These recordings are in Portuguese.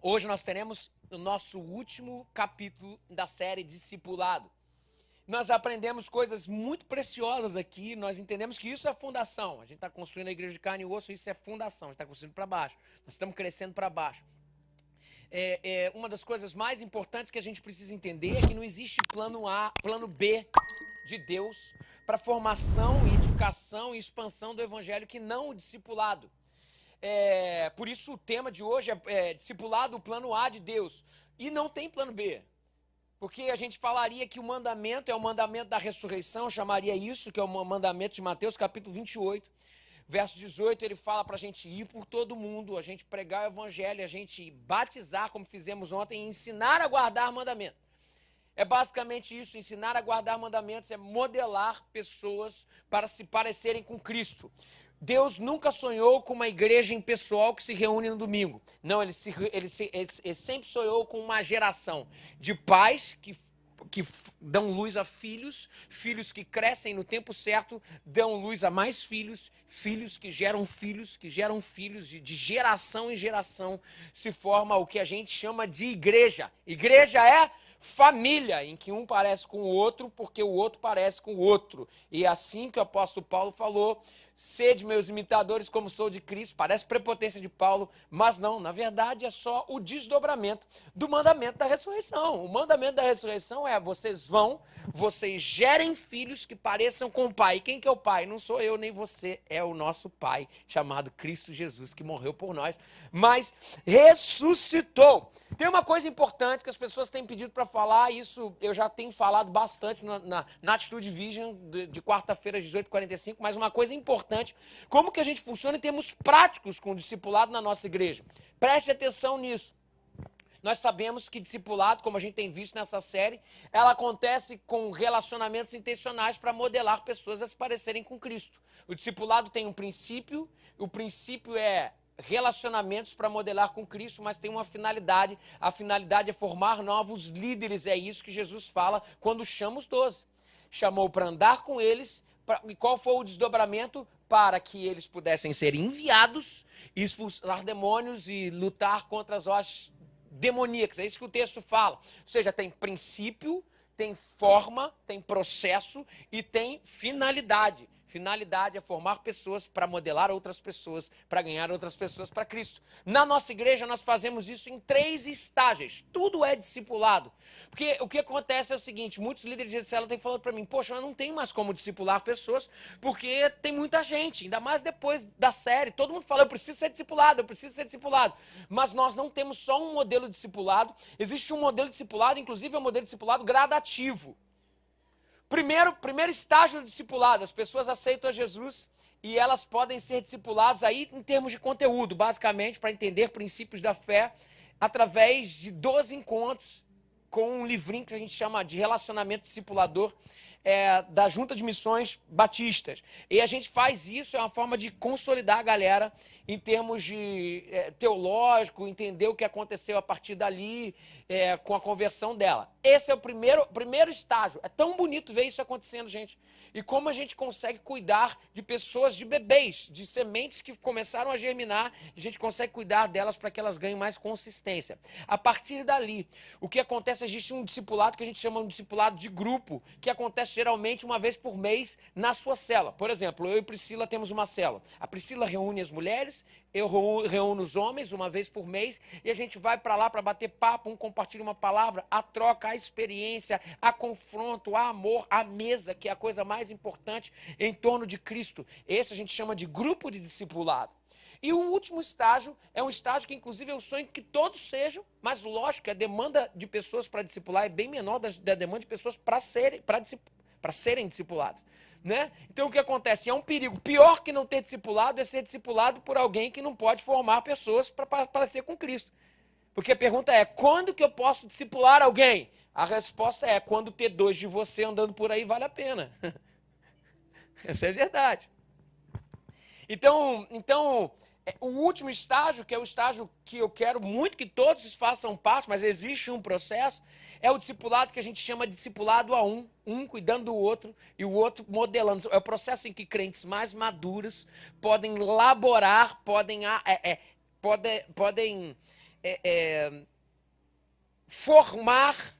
Hoje nós teremos o nosso último capítulo da série Discipulado. Nós aprendemos coisas muito preciosas aqui, nós entendemos que isso é fundação. A gente está construindo a igreja de carne e osso, isso é fundação, a gente está construindo para baixo. Nós estamos crescendo para baixo. Uma das coisas mais importantes que a gente precisa entender é que não existe plano A, plano B de Deus para formação, edificação e expansão do evangelho que não o discipulado. Por isso o tema de hoje é discipulado, o plano A de Deus. E não tem plano B. Porque a gente falaria que o mandamento é o mandamento da ressurreição, chamaria isso, que é o mandamento de Mateus, capítulo 28, verso 18, ele fala para a gente ir por todo mundo, a gente pregar o evangelho, a gente batizar, como fizemos ontem, e ensinar a guardar mandamento. É basicamente isso, ensinar a guardar mandamentos é modelar pessoas para se parecerem com Cristo. Deus nunca sonhou com uma igreja impessoal que se reúne no domingo. Não, ele sempre sonhou com uma geração de pais que dão luz a filhos, filhos que crescem no tempo certo, dão luz a mais filhos, filhos, que geram filhos, de geração em geração se forma o que a gente chama de igreja. Igreja é família, em que um parece com o outro, porque o outro parece com o outro. E é assim que o apóstolo Paulo falou: sede meus imitadores como sou de Cristo. Parece prepotência de Paulo, mas não, na verdade é só o desdobramento do mandamento da ressurreição. O mandamento da ressurreição é: vocês gerem filhos que pareçam com o pai. E quem que é o pai? Não sou eu nem você, é o nosso pai, chamado Cristo Jesus, que morreu por nós, mas ressuscitou. Tem uma coisa importante que as pessoas têm pedido para falar, isso eu já tenho falado bastante na Atitude Vision de quarta-feira às 18h45, mas uma coisa importante: como que a gente funciona em termos práticos com o discipulado na nossa igreja. Preste atenção nisso. Nós sabemos que discipulado, como a gente tem visto nessa série, ela acontece com relacionamentos intencionais para modelar pessoas a se parecerem com Cristo. O discipulado tem um princípio, o princípio é relacionamentos para modelar com Cristo, mas tem uma finalidade. A finalidade é formar novos líderes. É isso que Jesus fala quando chama os 12. Chamou para andar com eles. E qual foi o desdobramento? Para que eles pudessem ser enviados, expulsar demônios e lutar contra as hostes demoníacas. É isso que o texto fala. Ou seja, tem princípio, tem forma, tem processo e tem finalidade. Finalidade é formar pessoas para modelar outras pessoas, para ganhar outras pessoas para Cristo. Na nossa igreja, nós fazemos isso em 3 estágios. Tudo é discipulado. Porque o que acontece é o seguinte: muitos líderes de célula têm falado para mim: poxa, eu não tenho mais como discipular pessoas, porque tem muita gente, ainda mais depois da série. Todo mundo fala: eu preciso ser discipulado, eu preciso ser discipulado. Mas nós não temos só um modelo de discipulado, existe um modelo de discipulado, inclusive é um modelo de discipulado gradativo. Primeiro estágio do discipulado: as pessoas aceitam a Jesus e elas podem ser discipuladas aí em termos de conteúdo, basicamente, para entender princípios da fé, através de 12 encontros com um livrinho que a gente chama de Relacionamento Discipulador, da Junta de Missões Batistas. E a gente faz isso, é uma forma de consolidar a galera em termos de teológico, entender o que aconteceu a partir dali, com a conversão dela. Esse é o primeiro estágio. É tão bonito ver isso acontecendo, gente. E como a gente consegue cuidar de pessoas, de bebês, de sementes que começaram a germinar, a gente consegue cuidar delas para que elas ganhem mais consistência. A partir dali, o que acontece? Existe um discipulado que a gente chama de discipulado de grupo, que acontece geralmente uma vez por mês na sua célula. Por exemplo, eu e Priscila temos uma célula. A Priscila reúne as mulheres, eu reúno os homens uma vez por mês, e a gente vai para lá para bater papo, um compartilha uma palavra, a troca, a experiência, a confronto, a amor, a mesa, que é a coisa mais importante em torno de Cristo. Esse a gente chama de grupo de discipulado. E o último estágio é um estágio que, inclusive, eu sonho que todos sejam, mas lógico que a demanda de pessoas para discipular é bem menor da demanda de pessoas para serem discipuladas. Né? Então o que acontece? É um perigo. Pior que não ter discipulado é ser discipulado por alguém que não pode formar pessoas para parecer com Cristo. Porque a pergunta é: quando que eu posso discipular alguém? A resposta é: quando ter 2 de você andando por aí vale a pena. Essa é a verdade. Então, o último estágio, que é o estágio que eu quero muito que todos façam parte, mas existe um processo, é o discipulado que a gente chama de discipulado a um cuidando do outro e o outro modelando. É o processo em que crentes mais maduros podem laborar, podem formar,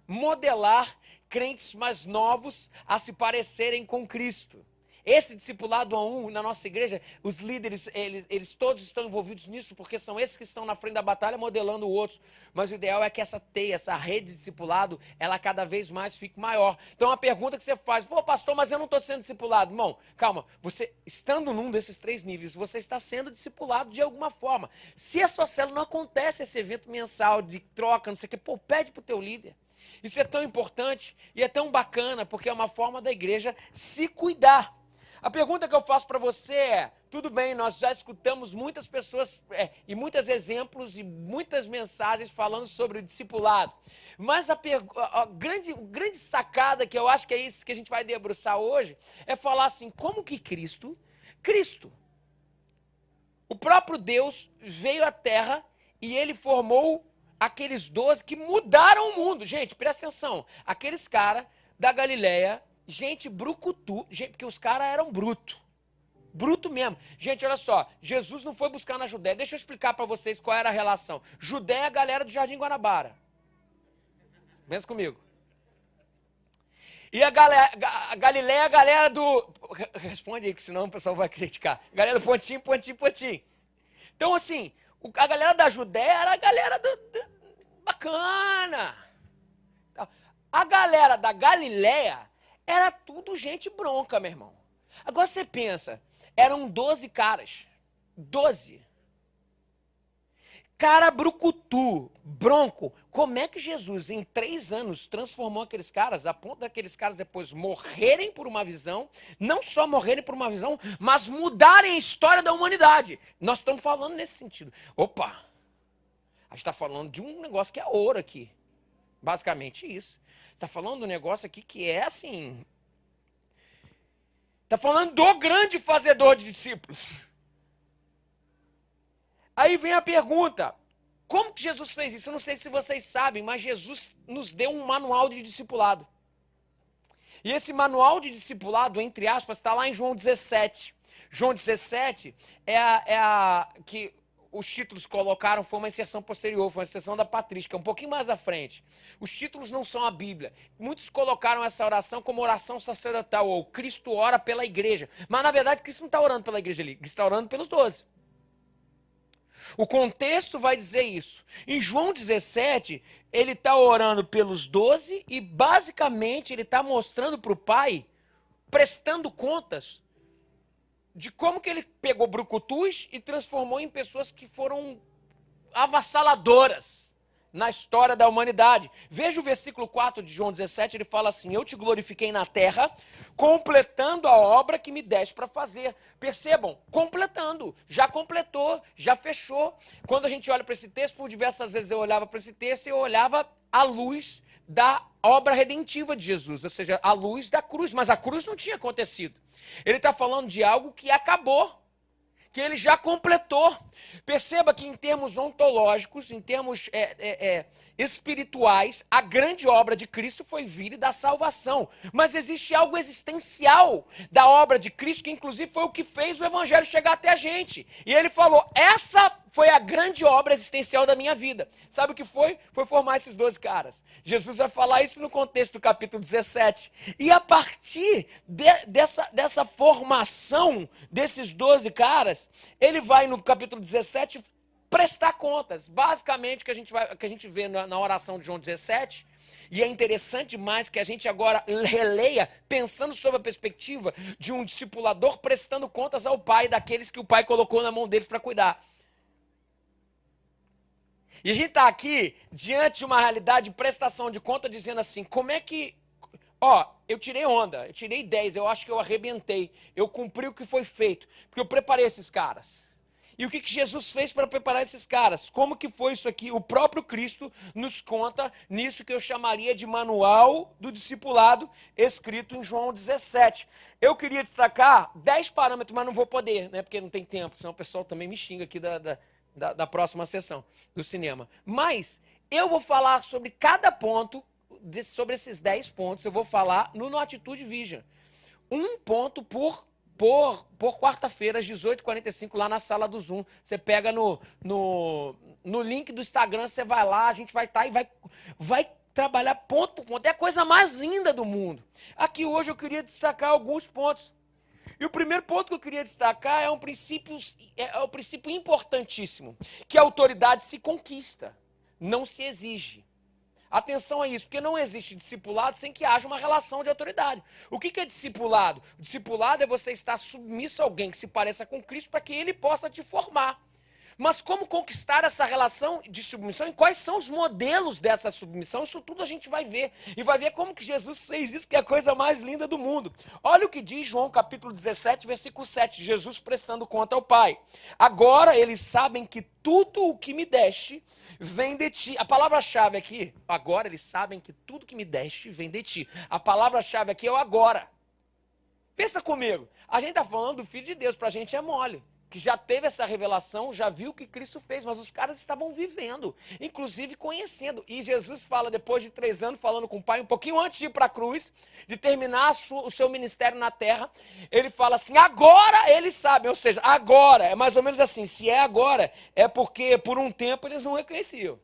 modelar crentes mais novos a se parecerem com Cristo. Esse discipulado a um, na nossa igreja, os líderes, eles todos estão envolvidos nisso, porque são esses que estão na frente da batalha modelando outros. Mas o ideal é que essa teia, essa rede de discipulado, ela cada vez mais fique maior. Então a pergunta que você faz, pô pastor, mas eu não estou sendo discipulado. Irmão, calma, você estando num desses 3 níveis, você está sendo discipulado de alguma forma. Se a sua célula não acontece esse evento mensal de troca, não sei o que, pô, pede para o teu líder. Isso é tão importante e é tão bacana, porque é uma forma da igreja se cuidar. A pergunta que eu faço para você é, tudo bem, nós já escutamos muitas pessoas e muitos exemplos e muitas mensagens falando sobre o discipulado, mas a grande sacada, que eu acho que é isso que a gente vai debruçar hoje, é falar assim, como que Cristo, o próprio Deus veio à Terra e ele formou aqueles 12 que mudaram o mundo. Gente, presta atenção, aqueles caras da Galileia, gente brucutu, gente, porque os caras eram bruto mesmo. Gente, olha só, Jesus não foi buscar na Judéia. Deixa eu explicar para vocês qual era a relação. Judéia é a galera do Jardim Guanabara. Pensa comigo. E a Galileia é a galera do... Responde aí, que senão o pessoal vai criticar. Galera do Pontinho. Então, assim, a galera da Judéia era a galera bacana. A galera da Galileia era tudo gente bronca, meu irmão. Agora você pensa, eram 12 caras. 12. Cara brucutu, bronco. Como é que Jesus, em 3 anos, transformou aqueles caras, a ponto daqueles caras depois morrerem por uma visão, não só morrerem por uma visão, mas mudarem a história da humanidade? Nós estamos falando nesse sentido. Opa, a gente está falando de um negócio que é ouro aqui. Basicamente isso. Está falando de um negócio aqui que é assim... Está falando do grande fazedor de discípulos. Aí vem a pergunta, como que Jesus fez isso? Eu não sei se vocês sabem, mas Jesus nos deu um manual de discipulado. E esse manual de discipulado, entre aspas, está lá em João 17. João 17 que os títulos colocaram, foi uma inserção posterior, foi uma inserção da patrística, um pouquinho mais à frente. Os títulos não são a Bíblia. Muitos colocaram essa oração como oração sacerdotal, ou Cristo ora pela igreja. Mas, na verdade, Cristo não está orando pela igreja ali, Cristo está orando pelos 12. O contexto vai dizer isso. Em João 17, ele está orando pelos 12 e, basicamente, ele está mostrando para o Pai, prestando contas, de como que ele pegou brucutus e transformou em pessoas que foram avassaladoras na história da humanidade. Veja o versículo 4 de João 17, ele fala assim, eu te glorifiquei na terra, completando a obra que me deste para fazer. Percebam, completando, já completou, já fechou. Quando a gente olha para esse texto, por diversas vezes eu olhava para esse texto e eu olhava à luz da obra redentiva de Jesus, ou seja, à luz da cruz, mas a cruz não tinha acontecido. Ele está falando de algo que acabou, que ele já completou. Perceba que em termos ontológicos, em termos espirituais, a grande obra de Cristo foi vir e dar salvação. Mas existe algo existencial da obra de Cristo, que inclusive foi o que fez o evangelho chegar até a gente. E ele falou, essa foi a grande obra existencial da minha vida. Sabe o que foi? Foi formar esses 12 caras. Jesus vai falar isso no contexto do capítulo 17. E a partir dessa formação desses 12 caras, ele vai no capítulo 17 prestar contas. Basicamente, o que a gente vê na oração de João 17, e é interessante demais que a gente agora releia, pensando sobre a perspectiva de um discipulador prestando contas ao Pai, daqueles que o Pai colocou na mão deles para cuidar. E a gente está aqui diante de uma realidade de prestação de conta, dizendo assim, como é que... eu tirei onda, eu tirei 10, eu acho que eu arrebentei, eu cumpri o que foi feito, porque eu preparei esses caras. E o que Jesus fez para preparar esses caras? Como que foi isso aqui? O próprio Cristo nos conta nisso que eu chamaria de manual do discipulado, escrito em João 17. Eu queria destacar 10 parâmetros, mas não vou poder, né? Porque não tem tempo, senão o pessoal também me xinga aqui da próxima sessão do cinema. Mas eu vou falar sobre cada ponto, sobre esses 10 pontos, eu vou falar no Attitude Vision. Um ponto por por quarta-feira, às 18h45, lá na sala do Zoom. Você pega no link do Instagram, você vai lá, a gente vai estar e vai trabalhar ponto por ponto. É a coisa mais linda do mundo. Aqui hoje eu queria destacar alguns pontos. E o primeiro ponto que eu queria destacar é um princípio importantíssimo, que a autoridade se conquista, não se exige. Atenção a isso, porque não existe discipulado sem que haja uma relação de autoridade. O que é discipulado? O discipulado é você estar submisso a alguém que se pareça com Cristo para que ele possa te formar. Mas como conquistar essa relação de submissão e quais são os modelos dessa submissão? Isso tudo a gente vai ver. E vai ver como que Jesus fez isso, que é a coisa mais linda do mundo. Olha o que diz João capítulo 17, versículo 7. Jesus prestando conta ao Pai. Agora eles sabem que tudo o que me deste vem de ti. A palavra-chave aqui, agora eles sabem que tudo que me deste vem de ti. A palavra-chave aqui é o agora. Pensa comigo. A gente está falando do Filho de Deus, para a gente é mole. Que já teve essa revelação, já viu o que Cristo fez, mas os caras estavam vivendo, inclusive conhecendo. E Jesus fala, depois de 3 anos, falando com o Pai, um pouquinho antes de ir para a cruz, de terminar o seu ministério na terra, ele fala assim, agora eles sabem, ou seja, agora, é mais ou menos assim, se é agora, é porque por um tempo eles não reconheciam.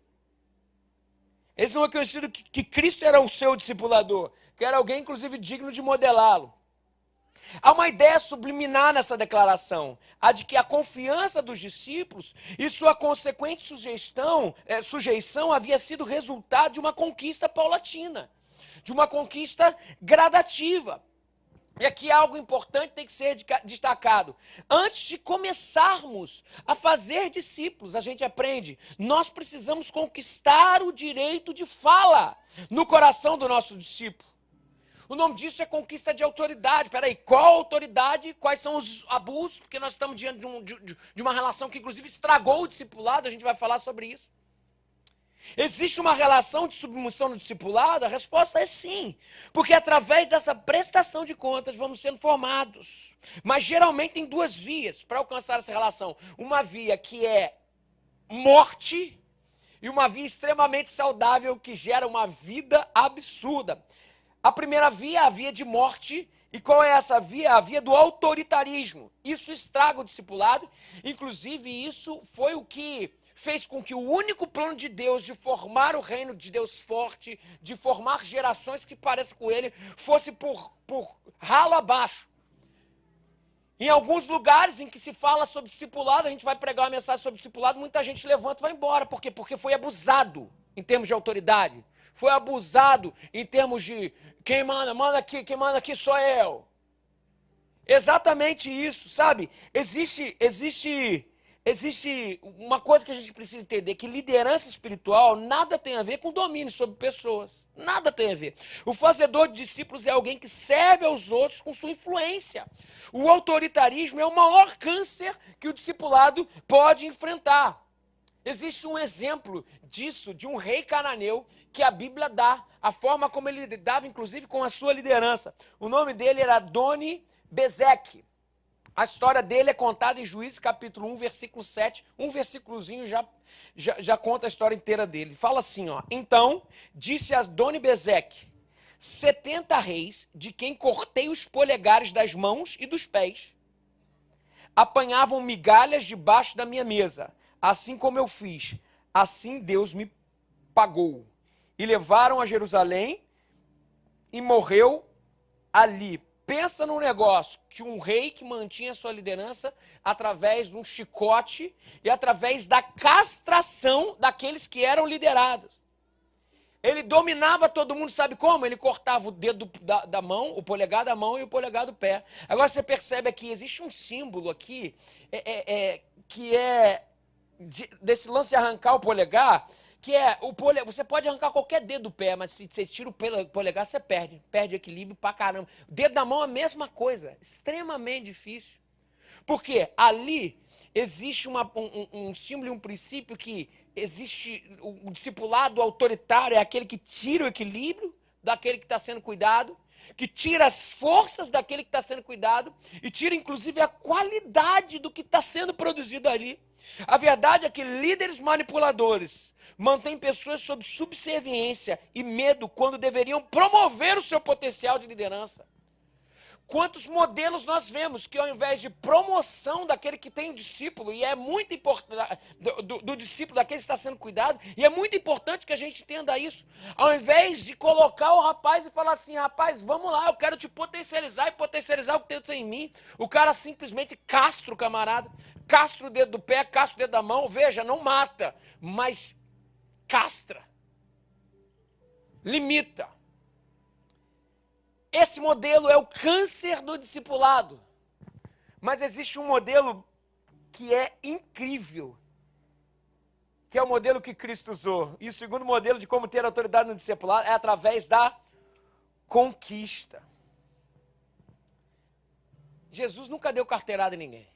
Eles não reconheciam que Cristo era o seu discipulador, que era alguém, inclusive, digno de modelá-lo. Há uma ideia subliminar nessa declaração, a de que a confiança dos discípulos e sua consequente sujeição havia sido resultado de uma conquista paulatina, de uma conquista gradativa. E aqui algo importante tem que ser destacado. Antes de começarmos a fazer discípulos, a gente aprende, nós precisamos conquistar o direito de fala no coração do nosso discípulo. O nome disso é conquista de autoridade. Peraí, qual autoridade? Quais são os abusos? Porque nós estamos diante de uma relação que, inclusive, estragou o discipulado. A gente vai falar sobre isso. Existe uma relação de submissão no discipulado? A resposta é sim. Porque através dessa prestação de contas vamos sendo formados. Mas geralmente tem 2 vias para alcançar essa relação. Uma via que é morte e uma via extremamente saudável que gera uma vida absurda. A primeira via é a via de morte. E qual é essa via? A via do autoritarismo. Isso estraga o discipulado. Inclusive, isso foi o que fez com que o único plano de Deus de formar o reino de Deus forte, de formar gerações que pareçam com ele, fosse por ralo abaixo. Em alguns lugares em que se fala sobre discipulado, a gente vai pregar uma mensagem sobre discipulado, muita gente levanta e vai embora. Por quê? Porque foi abusado em termos de autoridade. Foi abusado em termos de quem manda aqui, quem manda aqui sou eu. Exatamente isso, sabe? Existe uma coisa que a gente precisa entender, que liderança espiritual nada tem a ver com domínio sobre pessoas. Nada tem a ver. O fazedor de discípulos é alguém que serve aos outros com sua influência. O autoritarismo é o maior câncer que o discipulado pode enfrentar. Existe um exemplo disso, de um rei cananeu, que a Bíblia dá, a forma como ele lidava, inclusive, com a sua liderança. O nome dele era Adoni-Bezeque. A história dele é contada em Juízes capítulo 1, versículo 7. Um versículozinho já conta a história inteira dele. Fala assim, ó. Então, disse Adoni-Bezeque, 70 reis, de quem cortei os polegares das mãos e dos pés, apanhavam migalhas debaixo da minha mesa. Assim como eu fiz, assim Deus me pagou. E levaram a Jerusalém e morreu ali. Pensa num negócio, que um rei que mantinha sua liderança através de um chicote e através da castração daqueles que eram liderados. Ele dominava todo mundo, sabe como? Ele cortava o dedo da mão, o polegar da mão e o polegar do pé. Agora você percebe aqui, existe um símbolo aqui, que é desse lance de arrancar o polegar, que é você pode arrancar qualquer dedo do pé, mas se você tira o polegar, você perde equilíbrio pra caramba. O dedo da mão é a mesma coisa, extremamente difícil. Porque ali existe um símbolo e um princípio que existe, o discipulado autoritário é aquele que tira o equilíbrio daquele que está sendo cuidado, que tira as forças daquele que está sendo cuidado e tira inclusive a qualidade do que está sendo produzido ali. A verdade é que líderes manipuladores mantêm pessoas sob subserviência e medo quando deveriam promover o seu potencial de liderança. Quantos modelos nós vemos que ao invés de promoção daquele que tem o discípulo, e é muito importante, do discípulo, daquele que está sendo cuidado, e é muito importante que a gente entenda isso, ao invés de colocar o rapaz e falar assim, rapaz, vamos lá, eu quero te potencializar e potencializar o que tem em mim, o cara simplesmente castra o camarada, castra o dedo do pé, castra o dedo da mão, veja, não mata, mas castra, limita. Esse modelo é o câncer do discipulado. Mas existe um modelo que é incrível, que é o modelo que Cristo usou. E o segundo modelo de como ter autoridade no discipulado é através da conquista. Jesus nunca deu carteirada em ninguém.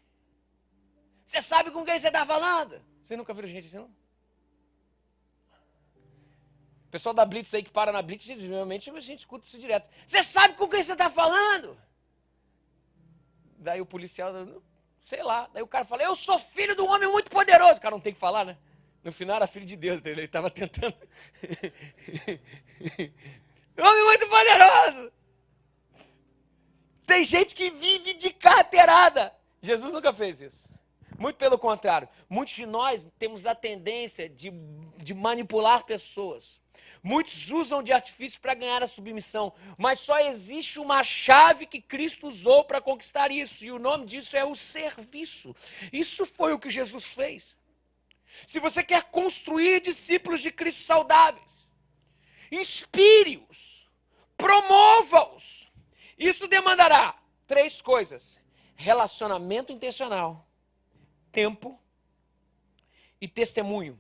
Você sabe com quem você está falando? Você nunca viu gente assim, não? O pessoal da Blitz aí que para na Blitz, geralmente a gente escuta isso direto. Você sabe com quem você está falando? Daí o policial, sei lá. Daí o cara fala, eu sou filho de um homem muito poderoso. O cara não tem que falar, né? No final era filho de Deus, ele estava tentando. Homem muito poderoso. Tem gente que vive de carteirada. Jesus nunca fez isso. Muito pelo contrário. Muitos de nós temos a tendência de manipular pessoas. Muitos usam de artifício para ganhar a submissão, mas só existe uma chave que Cristo usou para conquistar isso, e o nome disso é o serviço. Isso foi o que Jesus fez. Se você quer construir discípulos de Cristo saudáveis, inspire-os, promova-os. Isso demandará 3 coisas: relacionamento intencional, tempo e testemunho.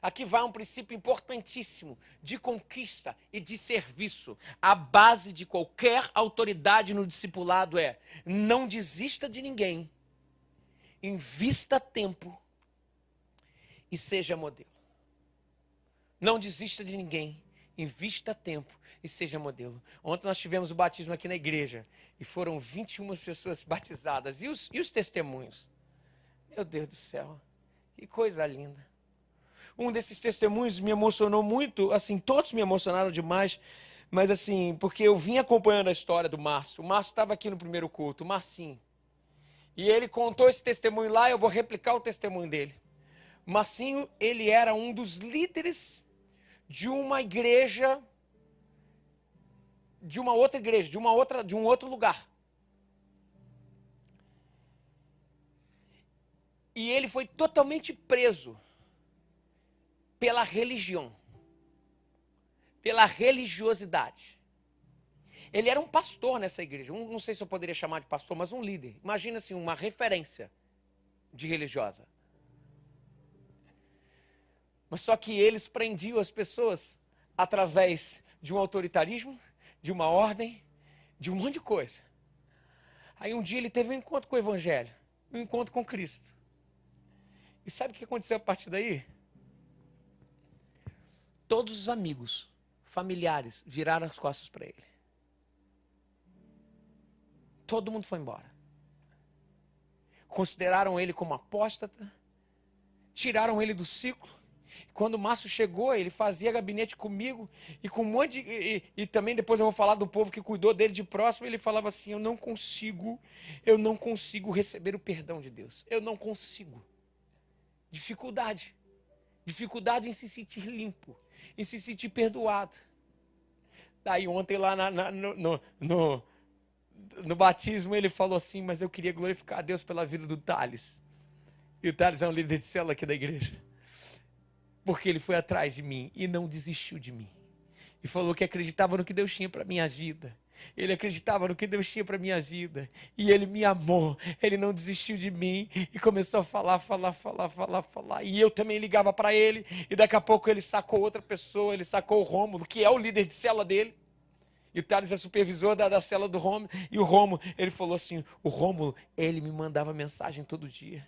Aqui vai um princípio importantíssimo de conquista e de serviço. A base de qualquer autoridade no discipulado é: não desista de ninguém, invista tempo e seja modelo. Não desista de ninguém, invista tempo e seja modelo. Ontem nós tivemos o batismo aqui na igreja e foram 21 pessoas batizadas. E os testemunhos? Meu Deus do céu, que coisa linda. Um desses testemunhos me emocionou muito, assim, todos me emocionaram demais, mas assim, porque eu vim acompanhando a história do Márcio. O Márcio estava aqui no primeiro culto, o Marcinho. E ele contou esse testemunho lá, eu vou replicar o testemunho dele. O Marcinho, ele era um dos líderes de uma igreja, de uma outra igreja, de um outro lugar. E ele foi totalmente preso pela religião, pela religiosidade. Ele era um pastor nessa igreja, não sei se eu poderia chamar de pastor, mas um líder. Imagina assim, uma referência de religiosa. Mas só que eles prendiam as pessoas através de um autoritarismo, de uma ordem, de um monte de coisa. Aí um dia ele teve um encontro com o Evangelho, um encontro com Cristo. E sabe o que aconteceu a partir daí? Todos os amigos, familiares, viraram as costas para ele. Todo mundo foi embora. Consideraram ele como apóstata, tiraram ele do ciclo. Quando o Márcio chegou, ele fazia gabinete comigo, e com um monte de, e também depois eu vou falar do povo que cuidou dele de próximo, ele falava assim, eu não consigo receber o perdão de Deus. Eu não consigo. Dificuldade em se sentir limpo, em se sentir perdoado. Daí ontem lá no batismo ele falou assim, mas eu queria glorificar a Deus pela vida do Thales. E o Thales é um líder de célula aqui da igreja. Porque ele foi atrás de mim e não desistiu de mim. E falou que acreditava no que Deus tinha para a minha vida. Ele acreditava no que Deus tinha para a minha vida. E ele me amou. Ele não desistiu de mim. E começou a falar. E eu também ligava para ele. E daqui a pouco ele sacou outra pessoa. Ele sacou o Rômulo, que é o líder de célula dele. E o Thales é supervisor da célula do Rômulo. E o Rômulo, ele falou assim, o Rômulo, ele me mandava mensagem todo dia.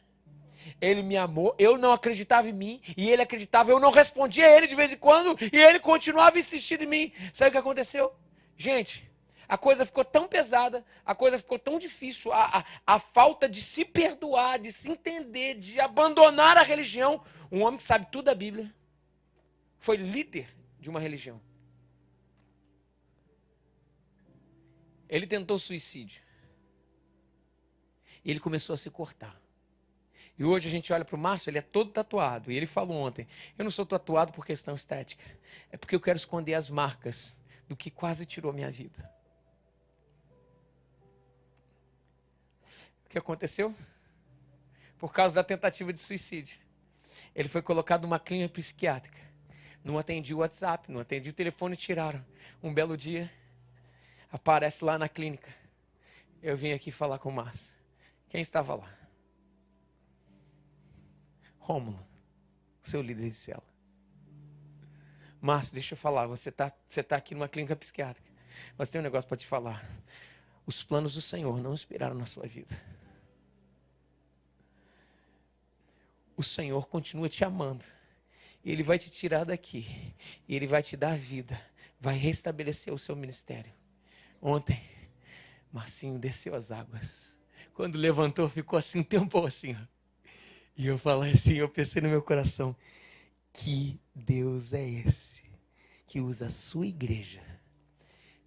Ele me amou, eu não acreditava em mim, e ele acreditava, eu não respondia a ele de vez em quando, e ele continuava insistindo em mim. Sabe o que aconteceu? Gente, a coisa ficou tão pesada, a coisa ficou tão difícil, a falta de se perdoar, de se entender, de abandonar a religião. Um homem que sabe tudo da Bíblia, foi líder de uma religião. Ele tentou suicídio. E ele começou a se cortar. E hoje a gente olha para o Márcio, ele é todo tatuado. E ele falou ontem, eu não sou tatuado por questão estética. É porque eu quero esconder as marcas do que quase tirou minha vida. O que aconteceu? Por causa da tentativa de suicídio. Ele foi colocado numa clínica psiquiátrica. Não atendia o WhatsApp, não atendia o telefone, tiraram. Um belo dia, aparece lá na clínica. Eu vim aqui falar com o Márcio. Quem estava lá? Rômulo, seu líder de célula. Márcio, deixa eu falar, você tá aqui numa clínica psiquiátrica, mas tem um negócio para te falar. Os planos do Senhor não inspiraram na sua vida. O Senhor continua te amando. E Ele vai te tirar daqui. E Ele vai te dar vida. Vai restabelecer o seu ministério. Ontem, Marcinho desceu as águas. Quando levantou, ficou assim um tempo assim, ó. E eu falei assim, eu pensei no meu coração, que Deus é esse que usa a sua igreja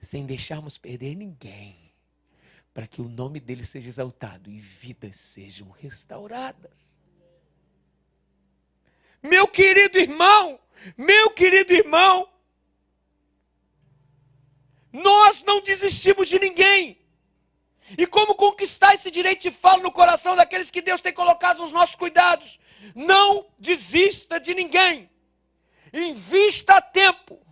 sem deixarmos perder ninguém, para que o nome dele seja exaltado e vidas sejam restauradas. Meu querido irmão, nós não desistimos de ninguém. E como conquistar esse direito de fala no coração daqueles que Deus tem colocado nos nossos cuidados? Não desista de ninguém. Invista tempo.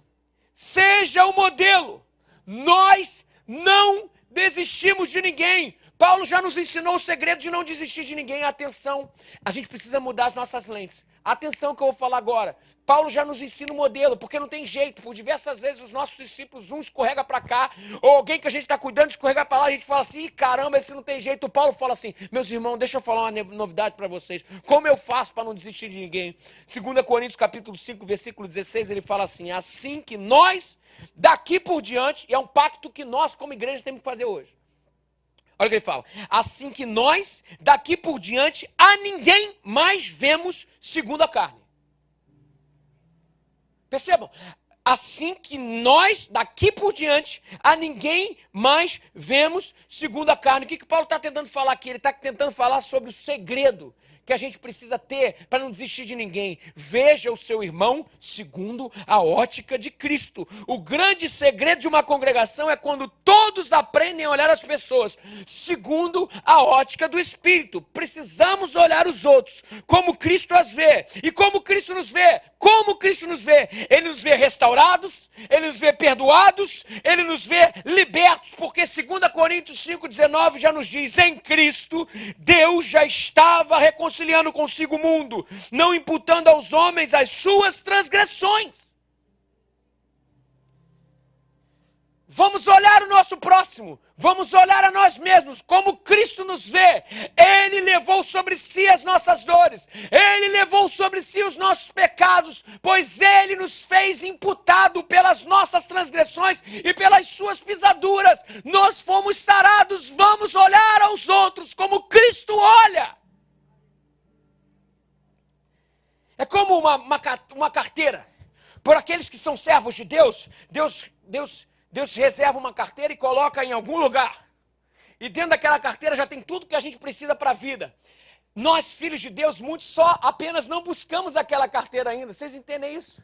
Seja o modelo. Nós não desistimos de ninguém. Paulo já nos ensinou o segredo de não desistir de ninguém. Atenção, a gente precisa mudar as nossas lentes. Atenção que eu vou falar agora. Paulo já nos ensina o modelo, porque não tem jeito. Por diversas vezes os nossos discípulos, um escorrega para cá, ou alguém que a gente está cuidando escorrega para lá, a gente fala assim, caramba, esse não tem jeito. O Paulo fala assim, meus irmãos, deixa eu falar uma novidade para vocês. Como eu faço para não desistir de ninguém? 2 Coríntios capítulo 5, versículo 16, ele fala assim, assim que nós, daqui por diante, e é um pacto que nós como igreja temos que fazer hoje. Olha o que ele fala. Assim que nós, daqui por diante, a ninguém mais vemos segundo a carne. Percebam? Assim que nós, daqui por diante, a ninguém mais vemos segundo a carne. O que Paulo está tentando falar aqui? Ele está tentando falar sobre o segredo que a gente precisa ter para não desistir de ninguém. Veja o seu irmão segundo a ótica de Cristo. O grande segredo de uma congregação é quando todos aprendem a olhar as pessoas segundo a ótica do Espírito. Precisamos olhar os outros como Cristo as vê. E como Cristo nos vê? Como Cristo nos vê? Ele nos vê restaurados, Ele nos vê perdoados, Ele nos vê libertos, porque 2 Coríntios 5,19 já nos diz, em Cristo, Deus já estava reconciliando consigo o mundo, não imputando aos homens as suas transgressões. Vamos olhar o nosso próximo, vamos olhar a nós mesmos, como Cristo nos vê. Ele levou sobre si as nossas dores, Ele levou sobre si os nossos pecados, pois Ele nos fez imputado pelas nossas transgressões e pelas suas pisaduras. Nós fomos sarados, vamos olhar aos outros como Cristo olha. É como uma carteira, por aqueles que são servos de Deus, Deus reserva uma carteira e coloca em algum lugar. E dentro daquela carteira já tem tudo que a gente precisa para a vida. Nós, filhos de Deus, muitos só apenas não buscamos aquela carteira ainda. Vocês entendem isso?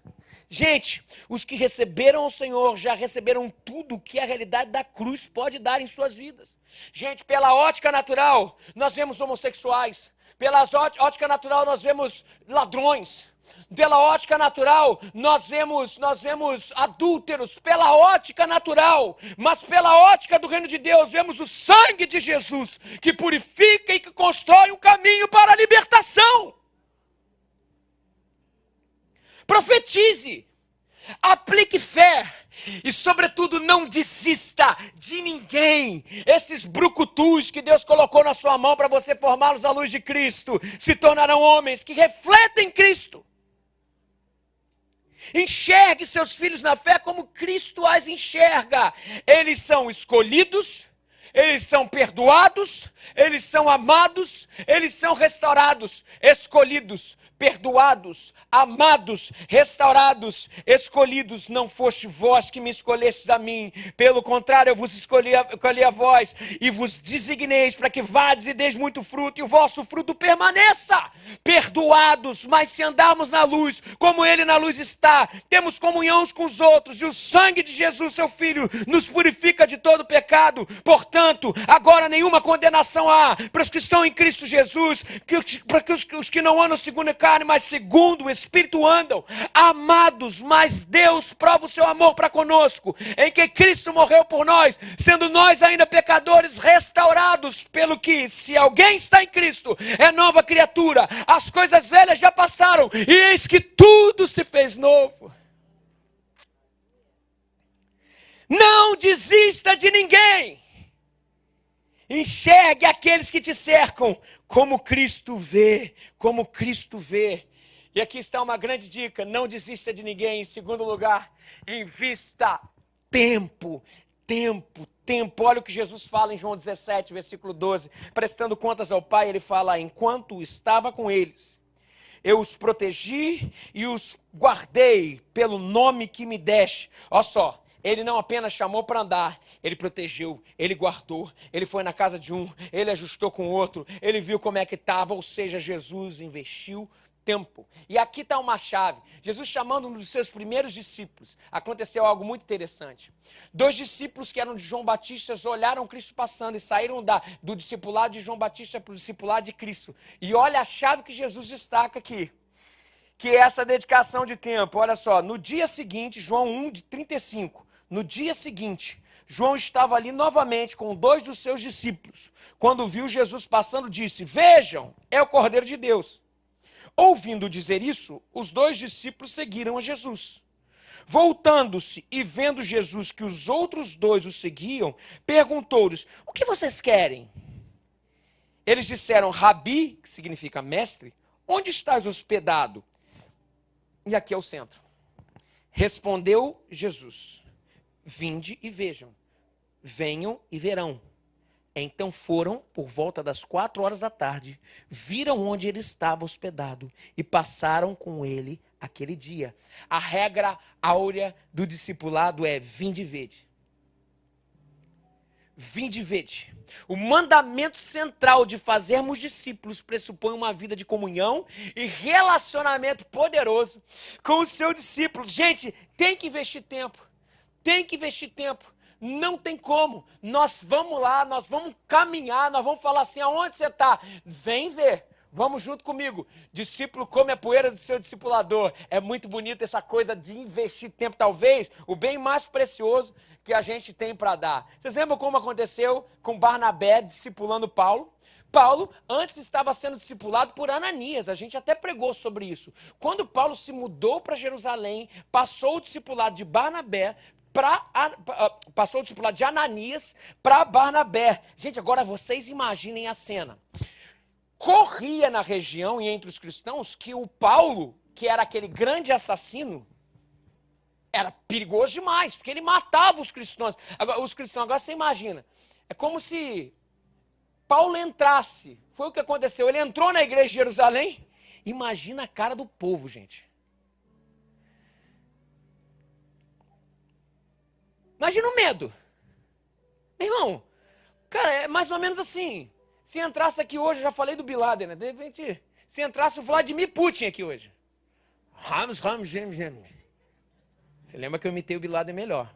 Gente, os que receberam o Senhor já receberam tudo que a realidade da cruz pode dar em suas vidas. Gente, pela ótica natural, nós vemos homossexuais. Pela ótica natural, nós vemos ladrões. Pela ótica natural, nós vemos adúlteros, pela ótica natural, mas pela ótica do reino de Deus, vemos o sangue de Jesus, que purifica e que constrói um caminho para a libertação. Profetize, aplique fé e, sobretudo, não desista de ninguém. Esses brucutus que Deus colocou na sua mão para você formá-los à luz de Cristo, se tornarão homens que refletem Cristo. Enxergue seus filhos na fé como Cristo as enxerga. Eles são escolhidos, eles são perdoados, eles são amados, eles são restaurados, escolhidos, perdoados, amados, restaurados, escolhidos. Não foste vós que me escolhestes a mim, pelo contrário, eu vos escolhi a vós, e vos designeis para que vades e deis muito fruto, e o vosso fruto permaneça. Perdoados, mas se andarmos na luz, como ele na luz está, temos comunhão uns com os outros, e o sangue de Jesus, seu Filho, nos purifica de todo pecado. Portanto, agora nenhuma condenação há para os que estão em Cristo Jesus, para os que não andam segundo a carne, mas segundo o Espírito andam. Amados, mas Deus prova o seu amor para conosco, em que Cristo morreu por nós, sendo nós ainda pecadores, restaurados, pelo que, se alguém está em Cristo, é nova criatura. As coisas velhas já passaram, e eis que tudo se fez novo. Não desista de ninguém. Enxergue aqueles que te cercam como Cristo vê, como Cristo vê. E aqui está uma grande dica: não desista de ninguém. Em segundo lugar, invista tempo, tempo, tempo. Olha o que Jesus fala em João 17, versículo 12. Prestando contas ao Pai, ele fala: enquanto estava com eles, eu os protegi e os guardei pelo nome que me deste. Olha só. Ele não apenas chamou para andar, ele protegeu, ele guardou, ele foi na casa de um, ele ajustou com o outro, ele viu como é que estava, ou seja, Jesus investiu tempo. E aqui está uma chave. Jesus chamando um dos seus primeiros discípulos, aconteceu algo muito interessante. 2 discípulos que eram de João Batista olharam Cristo passando e saíram do discipulado de João Batista para o discipulado de Cristo. E olha a chave que Jesus destaca aqui, que é essa dedicação de tempo. Olha só, no dia seguinte, João 1:35, no dia seguinte, João estava ali novamente com 2 dos seus discípulos. Quando viu Jesus passando, disse: vejam, é o Cordeiro de Deus. Ouvindo dizer isso, os 2 discípulos seguiram a Jesus. Voltando-se e vendo Jesus que os outros 2 o seguiam, perguntou-lhes: o que vocês querem? Eles disseram: Rabi, que significa mestre, onde estás hospedado? E aqui é o centro. Respondeu Jesus: vinde e vejam, venham e verão. Então foram por volta das 4 horas da tarde, viram onde ele estava hospedado e passaram com ele aquele dia. A regra áurea do discipulado é: vinde e vede. Vinde e vede. O mandamento central de fazermos discípulos pressupõe uma vida de comunhão e relacionamento poderoso com o seu discípulo. Gente, tem que investir tempo. Tem que investir tempo. Não tem como. Nós vamos lá, nós vamos caminhar, nós vamos falar assim: aonde você está? Vem ver. Vamos junto comigo. Discípulo come a poeira do seu discipulador. É muito bonito essa coisa de investir tempo. Talvez o bem mais precioso que a gente tem para dar. Vocês lembram como aconteceu com Barnabé discipulando Paulo? Paulo antes estava sendo discipulado por Ananias. A gente até pregou sobre isso. Quando Paulo se mudou para Jerusalém, passou o discipulado de Barnabé, passou o discipulado de Ananias para Barnabé. Gente, agora vocês imaginem a cena. Corria na região e entre os cristãos que o Paulo, que era aquele grande assassino, era perigoso demais, porque ele matava os cristãos. Agora você imagina, é como se Paulo entrasse, foi o que aconteceu, ele entrou na igreja de Jerusalém, imagina a cara do povo, gente. Imagina o medo. Meu irmão, cara, é mais ou menos assim. Se entrasse aqui hoje, eu já falei do Bin Laden, né? De repente, se entrasse o Vladimir Putin aqui hoje. Ramos, gêmeos. Você lembra que eu imitei o Bin Laden melhor.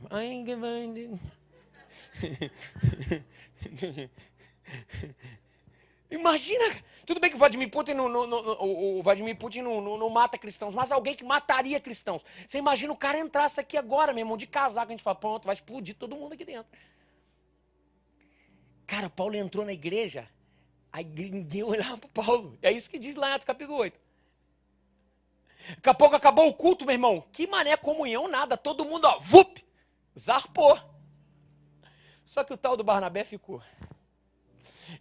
Imagina, tudo bem que o Vladimir Putin não mata cristãos, mas alguém que mataria cristãos. Você imagina o cara entrasse aqui agora, meu irmão, de casaco, a gente fala: pronto, vai explodir todo mundo aqui dentro. Cara, Paulo entrou na igreja, aí ninguém olhava para Paulo. É isso que diz lá em Atos capítulo 8. Daqui a pouco acabou o culto, meu irmão. Que mané, comunhão, nada. Todo mundo, ó, vup, zarpou. Só que o tal do Barnabé ficou.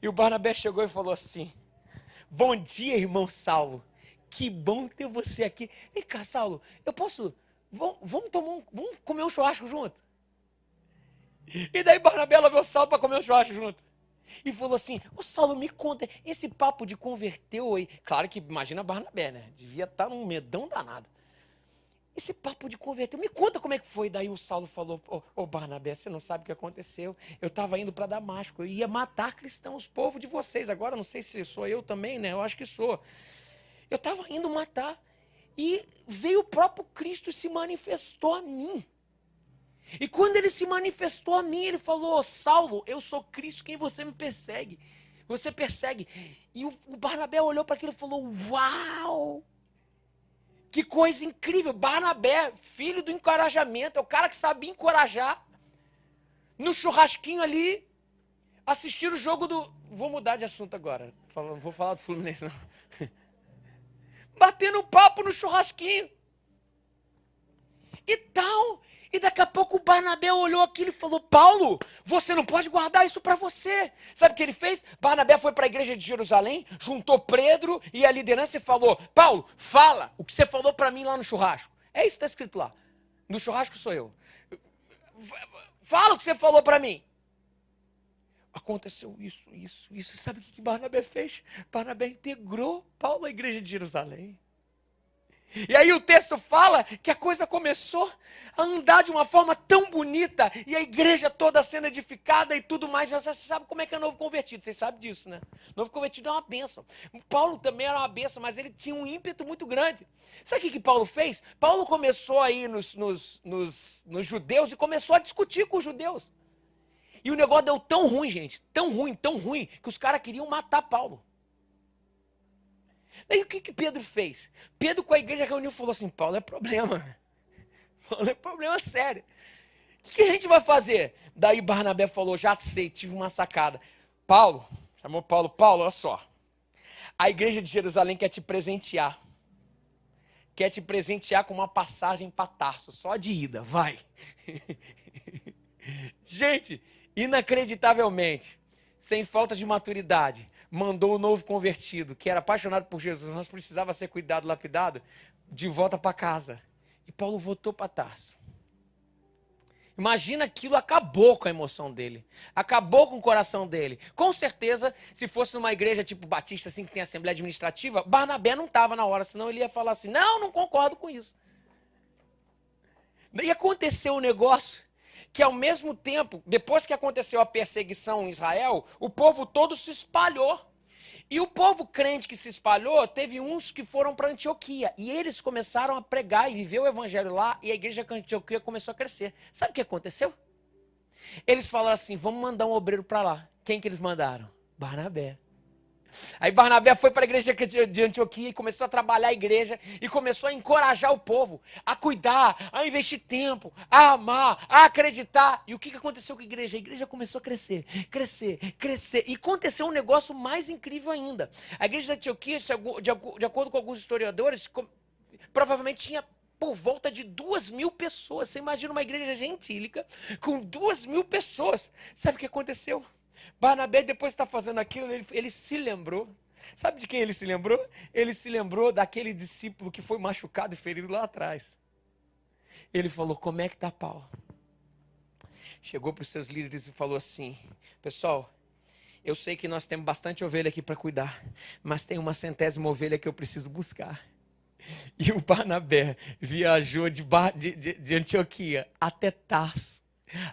E o Barnabé chegou e falou assim: bom dia, irmão Saulo. Que bom ter você aqui. Vem cá, Saulo, eu posso... Vamos comer um churrasco junto? E daí Barnabé levou Saulo para comer um churrasco junto. E falou assim, ô Saulo, me conta, esse papo de converteu aí. Claro que imagina Barnabé, né? Devia estar num medão danado. Esse papo de converteu, me conta como é que foi. Daí o Saulo falou, ô Barnabé, você não sabe o que aconteceu. Eu estava indo para Damasco, eu ia matar cristãos, povo de vocês. Agora não sei se sou eu também, né? Eu acho que sou. Eu estava indo matar. E veio o próprio Cristo e se manifestou a mim. E quando ele se manifestou a mim, ele falou, Saulo, eu sou Cristo, quem você me persegue? Você persegue. E o Barnabé olhou para aquilo e falou, uau! Que coisa incrível. Barnabé, filho do encorajamento, é o cara que sabia encorajar. No churrasquinho ali, assistir o jogo do... Vou mudar de assunto agora. Não vou falar do Fluminense, não. Batendo papo no churrasquinho. E tal. E daqui a pouco o Barnabé olhou aquilo e falou, Paulo, você não pode guardar isso para você. Sabe o que ele fez? Barnabé foi para a igreja de Jerusalém, juntou Pedro e a liderança e falou, Paulo, fala o que você falou para mim lá no churrasco. É isso que está escrito lá. No churrasco sou eu. Fala o que você falou para mim. Aconteceu isso. Sabe o que Barnabé fez? Barnabé integrou Paulo à igreja de Jerusalém. E aí o texto fala que a coisa começou a andar de uma forma tão bonita, e a igreja toda sendo edificada e tudo mais. Você sabe como é que é novo convertido, vocês sabem disso, né? Novo convertido é uma bênção. Paulo também era uma bênção, mas ele tinha um ímpeto muito grande. Sabe o que Paulo fez? Paulo começou a ir nos judeus e começou a discutir com os judeus. E o negócio deu tão ruim, gente, tão ruim, que os caras queriam matar Paulo. Daí o que Pedro fez? Pedro com a igreja reuniu e falou assim, Paulo é problema. Paulo é problema sério. O que a gente vai fazer? Daí Barnabé falou, já sei, tive uma sacada. Paulo, chamou Paulo, olha só. A igreja de Jerusalém quer te presentear. Quer te presentear com uma passagem para Tarso, só de ida, vai. Gente, inacreditavelmente, sem falta de maturidade, mandou o novo convertido, que era apaixonado por Jesus, mas precisava ser cuidado, lapidado, de volta para casa. E Paulo voltou para Tarso. Imagina, aquilo acabou com a emoção dele, acabou com o coração dele. Com certeza, se fosse numa igreja tipo batista, assim, que tem assembleia administrativa, Barnabé não estava na hora, senão ele ia falar assim, não concordo com isso. E aconteceu um negócio que ao mesmo tempo, depois que aconteceu a perseguição em Israel, o povo todo se espalhou. E o povo crente que se espalhou, teve uns que foram para Antioquia. E eles começaram a pregar e viver o evangelho lá, e a igreja de Antioquia começou a crescer. Sabe o que aconteceu? Eles falaram assim, vamos mandar um obreiro para lá. Quem que eles mandaram? Barnabé. Aí Barnabé foi para a igreja de Antioquia e começou a trabalhar a igreja e começou a encorajar o povo a cuidar, a investir tempo, a amar, a acreditar. E o que aconteceu com a igreja? A igreja começou a crescer. E aconteceu um negócio mais incrível ainda. A igreja de Antioquia, de acordo com alguns historiadores, provavelmente tinha por volta de 2.000 pessoas. Você imagina uma igreja gentílica com 2.000 pessoas. Sabe o que aconteceu? Barnabé, depois de estar fazendo aquilo, ele se lembrou. Sabe de quem ele se lembrou? Ele se lembrou daquele discípulo que foi machucado e ferido lá atrás. Ele falou, como é que está Paulo? Chegou para os seus líderes e falou assim, pessoal, eu sei que nós temos bastante ovelha aqui para cuidar, mas tem uma 100ª ovelha que eu preciso buscar. E o Barnabé viajou de Antioquia até Tarso.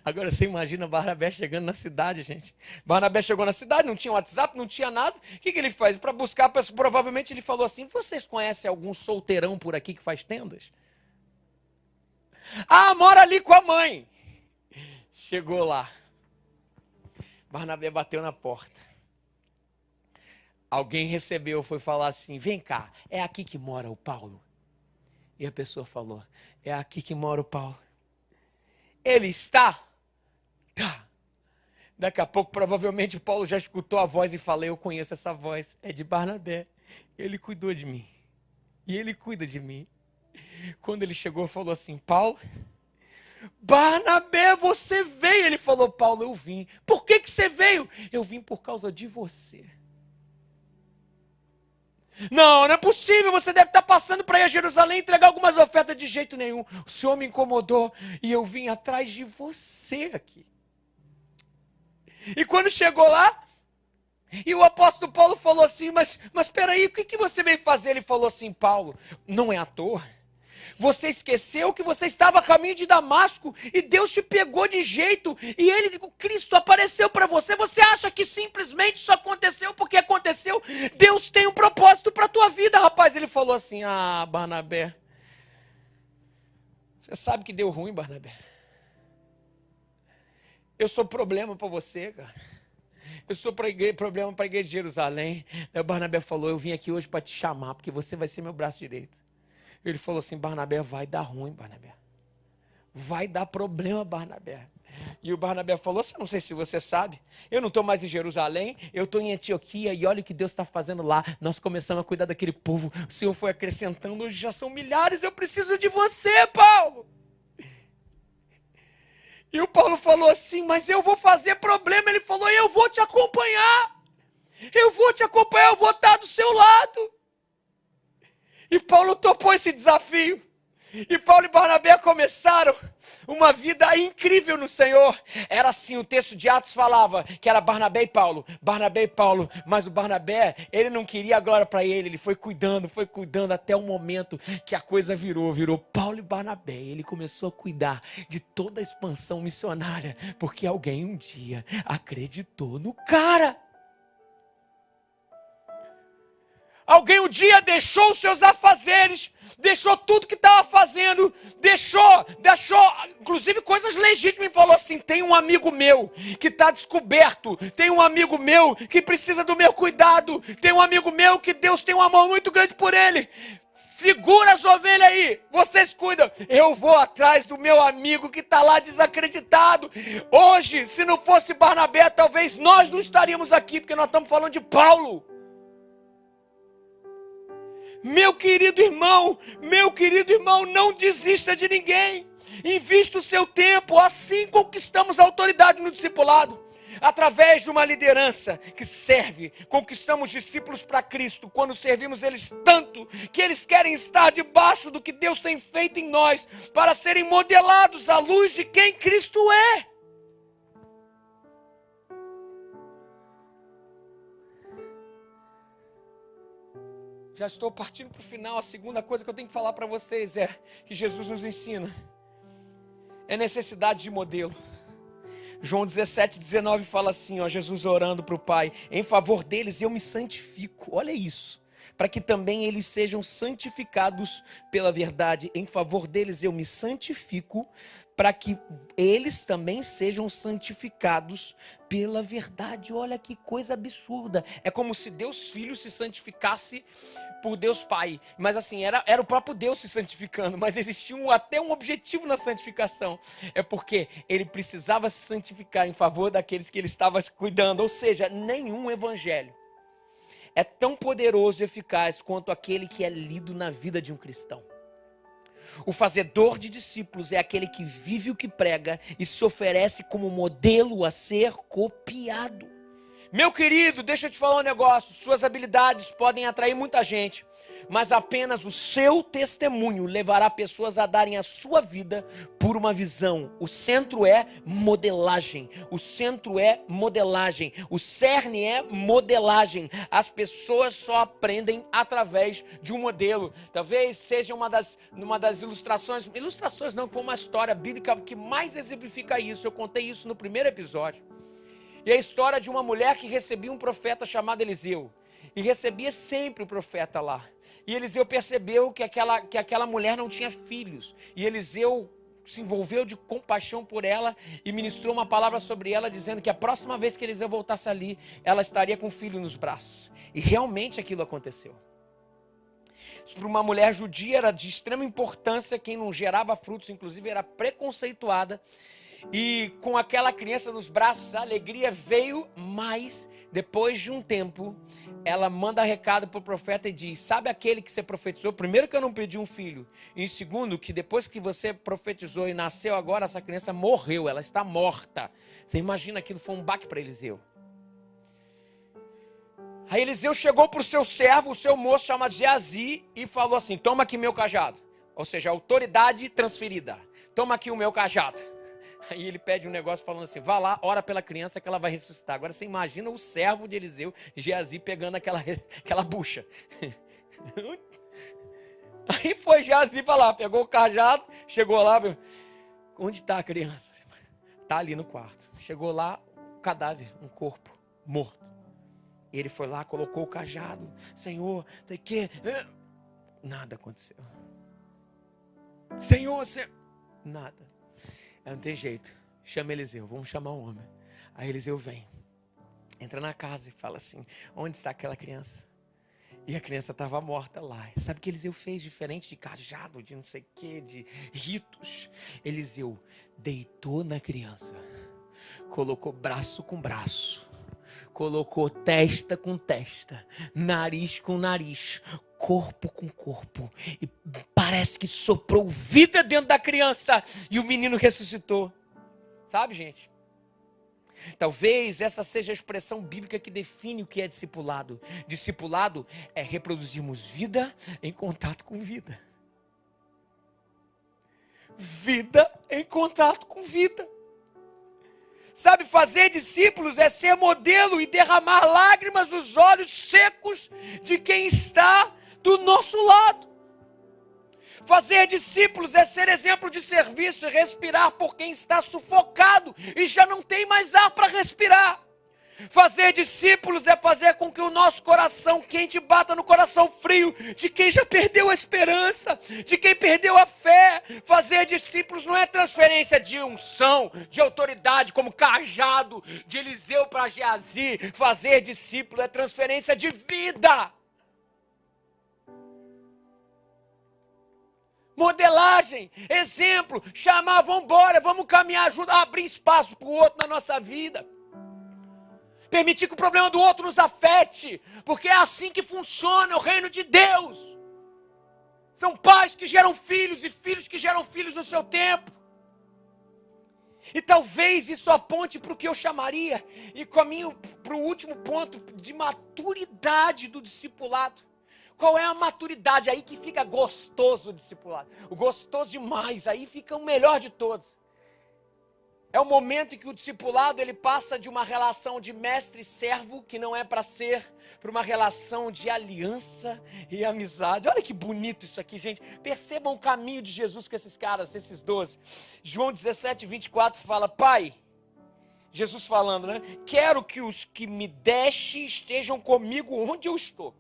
Agora você imagina Barnabé chegando na cidade, gente. Barnabé chegou na cidade, não tinha WhatsApp, não tinha nada. O que ele faz? Para buscar, provavelmente ele falou assim, vocês conhecem algum solteirão por aqui que faz tendas? Ah, mora ali com a mãe. Chegou lá. Barnabé bateu na porta. Alguém recebeu, foi falar assim, vem cá, é aqui que mora o Paulo? E a pessoa falou, é aqui que mora o Paulo. Ele está? Tá. Daqui a pouco, provavelmente, o Paulo já escutou a voz e falou, eu conheço essa voz, é de Barnabé. Ele cuidou de mim. E ele cuida de mim. Quando ele chegou, falou assim, Paulo, Barnabé, você veio. Ele falou, Paulo, eu vim. Por que você veio? Eu vim por causa de você. Não é possível, você deve estar passando para ir a Jerusalém entregar algumas ofertas. De jeito nenhum, o Senhor me incomodou e eu vim atrás de você aqui. E quando chegou lá, E o apóstolo Paulo falou assim, mas peraí, o que você veio fazer? Ele falou assim, Paulo, não é à toa. Você esqueceu que você estava a caminho de Damasco e Deus te pegou de jeito e o Cristo apareceu para você. Você acha que simplesmente isso aconteceu porque aconteceu? Deus tem um propósito para a tua vida, rapaz. Ele falou assim, Barnabé, você sabe que deu ruim, Barnabé. Eu sou problema para você, cara. Eu sou problema para a igreja de Jerusalém. Aí o Barnabé falou, eu vim aqui hoje para te chamar, porque você vai ser meu braço direito. Ele falou assim, Barnabé, vai dar ruim, Barnabé. Vai dar problema, Barnabé. E o Barnabé falou, não sei se você sabe, eu não estou mais em Jerusalém, eu estou em Antioquia e olha o que Deus está fazendo lá. Nós começamos a cuidar daquele povo, o Senhor foi acrescentando, hoje já são milhares, eu preciso de você, Paulo. E o Paulo falou assim, mas eu vou fazer problema. Ele falou, eu vou te acompanhar. Eu vou te acompanhar, eu vou estar do seu lado. E Paulo topou esse desafio. E Paulo e Barnabé começaram uma vida incrível no Senhor. Era assim, o texto de Atos falava que era Barnabé e Paulo, mas o Barnabé, ele não queria a glória para ele foi cuidando até o momento que a coisa virou Paulo e Barnabé. Ele começou a cuidar de toda a expansão missionária, porque alguém um dia acreditou no cara. Alguém um dia deixou os seus afazeres, deixou tudo que estava fazendo, deixou, inclusive coisas legítimas, e falou assim, tem um amigo meu que está descoberto, tem um amigo meu que precisa do meu cuidado, tem um amigo meu que Deus tem um amor muito grande por ele. Segura as ovelhas aí, vocês cuidam, eu vou atrás do meu amigo que está lá desacreditado. Hoje, se não fosse Barnabé, talvez nós não estaríamos aqui, porque nós estamos falando de Paulo. Meu querido irmão, não desista de ninguém. Invista o seu tempo, assim conquistamos a autoridade no discipulado. Através de uma liderança que serve, conquistamos discípulos para Cristo, quando servimos eles tanto, que eles querem estar debaixo do que Deus tem feito em nós, para serem modelados à luz de quem Cristo é. Já estou partindo para o final. A segunda coisa que eu tenho que falar para vocês é que Jesus nos ensina é necessidade de modelo. João 17:19 fala assim, Jesus orando para o Pai, em favor deles eu me santifico, olha isso, para que também eles sejam santificados pela verdade. Em favor deles eu me santifico, para que eles também sejam santificados pela verdade. Olha que coisa absurda. É como se Deus Filho se santificasse por Deus Pai. Mas assim, era o próprio Deus se santificando. Mas existia até um objetivo na santificação. É porque ele precisava se santificar em favor daqueles que ele estava cuidando. Ou seja, nenhum evangelho é tão poderoso e eficaz quanto aquele que é lido na vida de um cristão. O fazedor de discípulos é aquele que vive o que prega e se oferece como modelo a ser copiado. Meu querido, deixa eu te falar um negócio. Suas habilidades podem atrair muita gente, mas apenas o seu testemunho levará pessoas a darem a sua vida por uma visão. O centro é modelagem. O centro é modelagem. O cerne é modelagem. As pessoas só aprendem através de um modelo. Talvez seja uma das ilustrações não, foi uma história bíblica que mais exemplifica isso. Eu contei isso no primeiro episódio. E a história de uma mulher que recebia um profeta chamado Eliseu. E recebia sempre o profeta lá. E Eliseu percebeu que aquela mulher não tinha filhos. E Eliseu se envolveu de compaixão por ela e ministrou uma palavra sobre ela, dizendo que a próxima vez que Eliseu voltasse ali, ela estaria com um filho nos braços. E realmente aquilo aconteceu. Para uma mulher judia era de extrema importância, quem não gerava frutos, inclusive era preconceituada. E com aquela criança nos braços, a alegria veio, mas depois de um tempo, ela manda recado para o profeta e diz, sabe aquele que você profetizou? Primeiro que eu não pedi um filho, e segundo que depois que você profetizou e nasceu agora, essa criança morreu, ela está morta. Você imagina, aquilo foi um baque para Eliseu. Aí Eliseu chegou para o seu servo, o seu moço chamado Geazi, e falou assim, toma aqui meu cajado. Ou seja, autoridade transferida. Toma aqui o meu cajado. Aí ele pede um negócio falando assim, vá lá, ora pela criança que ela vai ressuscitar. Agora você imagina o servo de Eliseu, Geazi, pegando aquela bucha. Aí foi Geazi para lá, pegou o cajado, chegou lá, onde está a criança? Está ali no quarto. Chegou lá, um cadáver, um corpo morto. Ele foi lá, colocou o cajado. Senhor, tem que... Nada aconteceu. Senhor, nada. Não tem jeito. Chama Eliseu, vamos chamar o homem. Aí Eliseu vem, entra na casa e fala assim, onde está aquela criança? E a criança estava morta lá. Sabe o que Eliseu fez diferente de cajado, de não sei o que, de ritos? Eliseu deitou na criança, colocou braço com braço, colocou testa com testa, nariz com nariz, corpo com corpo. E parece que soprou vida dentro da criança e o menino ressuscitou. Sabe, gente? Talvez essa seja a expressão bíblica que define o que é discipulado. Discipulado é reproduzirmos vida em contato com vida. Vida em contato com vida. Sabe, fazer discípulos é ser modelo e derramar lágrimas nos olhos secos de quem está do nosso lado. Fazer discípulos é ser exemplo de serviço e respirar por quem está sufocado e já não tem mais ar para respirar. Fazer discípulos é fazer com que o nosso coração quente bata no coração frio de quem já perdeu a esperança, de quem perdeu a fé. Fazer discípulos não é transferência de unção, de autoridade, como cajado de Eliseu para Geazi. Fazer discípulo é transferência de vida. Modelagem, exemplo, chamar, vamos embora, vamos caminhar junto, abrir espaço para o outro na nossa vida. Permitir que o problema do outro nos afete, porque é assim que funciona o reino de Deus. São pais que geram filhos e filhos que geram filhos no seu tempo. E talvez isso aponte para o que eu chamaria, e caminho para o último ponto, de maturidade do discipulado. Qual é a maturidade? Aí que fica gostoso o discipulado. O gostoso demais, aí fica o melhor de todos. É o momento em que o discipulado ele passa de uma relação de mestre e servo, que não é para ser, para uma relação de aliança e amizade. Olha que bonito isso aqui, gente. Percebam o caminho de Jesus com esses caras, esses 12. João 17, 24 fala, Pai, Jesus falando, né? Quero que os que me deste estejam comigo onde eu estou.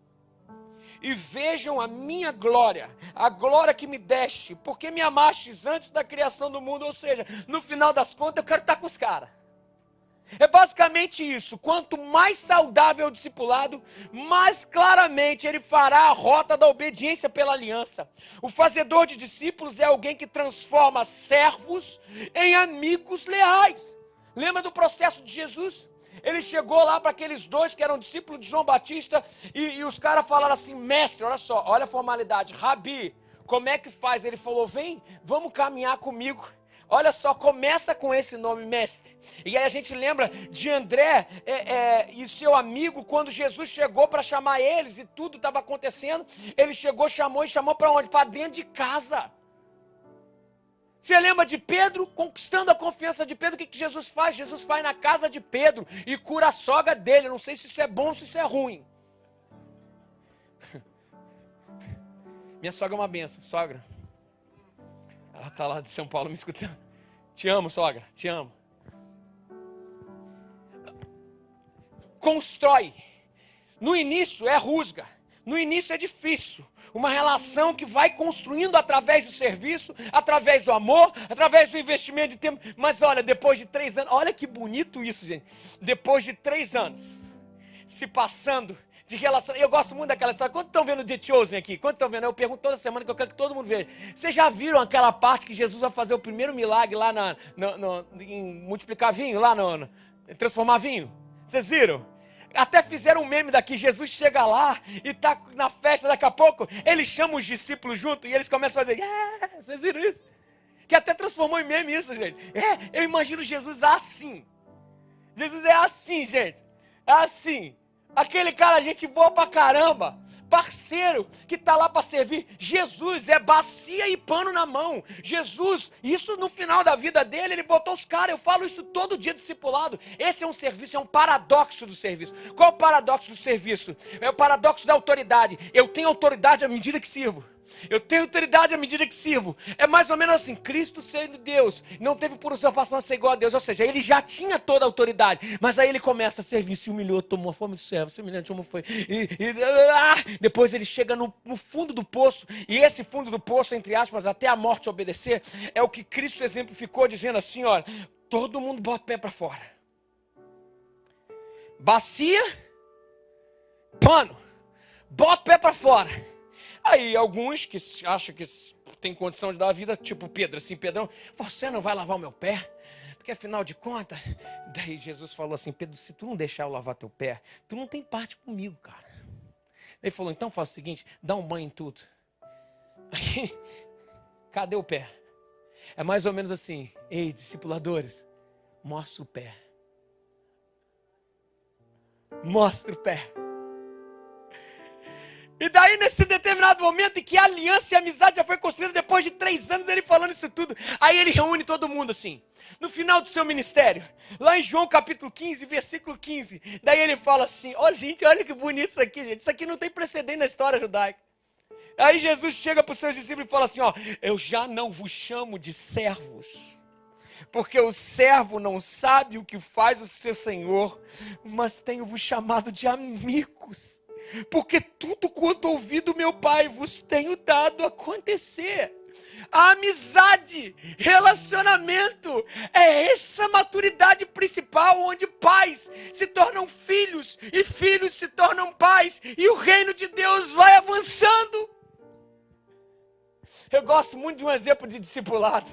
E vejam a minha glória, a glória que me deste, porque me amastes antes da criação do mundo. Ou seja, no final das contas eu quero estar com os caras. É basicamente isso. Quanto mais saudável o discipulado, mais claramente ele fará a rota da obediência pela aliança. O fazedor de discípulos é alguém que transforma servos em amigos leais. Lembra do processo de Jesus? Ele chegou lá para aqueles dois que eram discípulos de João Batista e os caras falaram assim, mestre, olha só, olha a formalidade, Rabi, como é que faz? Ele falou, vem, vamos caminhar comigo. Olha só, começa com esse nome, mestre. E aí a gente lembra de André e seu amigo, quando Jesus chegou para chamar eles e tudo estava acontecendo, ele chegou, chamou e chamou para onde? Para dentro de casa. Você lembra de Pedro, conquistando a confiança de Pedro, o que Jesus faz? Jesus vai na casa de Pedro e cura a sogra dele. Eu não sei se isso é bom ou se isso é ruim. Minha sogra é uma benção, sogra. Ela está lá de São Paulo me escutando. Te amo, sogra, te amo. Constrói. No início é rusga. No início é difícil. Uma relação que vai construindo através do serviço, através do amor, através do investimento de tempo. Mas olha, depois de 3 anos, olha que bonito isso, gente. Depois de 3 anos, se passando de relação. Eu gosto muito daquela história. Quantos estão vendo The Chosen aqui? Quantos estão vendo? Eu pergunto toda semana que eu quero que todo mundo veja. Vocês já viram aquela parte que Jesus vai fazer o primeiro milagre lá em multiplicar vinho, lá em transformar vinho? Vocês viram? Até fizeram um meme daqui, Jesus chega lá e está na festa, daqui a pouco ele chama os discípulos junto e eles começam a fazer, vocês viram isso? Que até transformou em meme isso, gente. Eu imagino Jesus assim. Jesus é assim, gente. É assim. Aquele cara, gente boa pra caramba. parceiro que está lá para servir. Jesus é bacia e pano na mão. Jesus, isso no final da vida dele, ele botou os caras. Eu falo isso todo dia discipulado. Esse é um serviço, é um paradoxo do serviço. Qual é o paradoxo do serviço? É o paradoxo da autoridade. Eu tenho autoridade à medida que sirvo. Eu tenho autoridade à medida que sirvo. É mais ou menos assim, Cristo sendo Deus, não teve por usurpação a ser igual a Deus. Ou seja, ele já tinha toda a autoridade, mas aí ele começa a servir, se humilhou, tomou a fome do servo, se humilhou, como foi. Depois ele chega no fundo do poço, e esse fundo do poço, entre aspas, até a morte obedecer, é o que Cristo exemplificou, dizendo assim, olha, todo mundo bota o pé para fora. Bacia, pano, bota o pé para fora. Aí alguns que acham que tem condição de dar a vida, tipo Pedro, assim, Pedrão, você não vai lavar o meu pé? Porque afinal de contas, daí Jesus falou assim, Pedro, se tu não deixar eu lavar teu pé, tu não tem parte comigo, cara. Ele falou, então faz o seguinte, dá um banho em tudo. Aí, cadê o pé? É mais ou menos assim, ei, discipuladores, mostra o pé. Mostra o pé. E daí, nesse determinado momento em que a aliança e a amizade já foi construída, depois de 3 anos ele falando isso tudo, aí ele reúne todo mundo assim, no final do seu ministério, lá em João capítulo 15, versículo 15, daí ele fala assim, olha gente, olha que bonito isso aqui, gente, isso aqui não tem precedente na história judaica. Aí Jesus chega para os seus discípulos e fala assim, ó, eu já não vos chamo de servos, porque o servo não sabe o que faz o seu senhor, mas tenho-vos chamado de amigos. Porque tudo quanto ouvi do meu Pai vos tenho dado a acontecer. A amizade, relacionamento, é essa maturidade principal onde pais se tornam filhos e filhos se tornam pais e o reino de Deus vai avançando. Eu gosto muito de um exemplo de discipulado,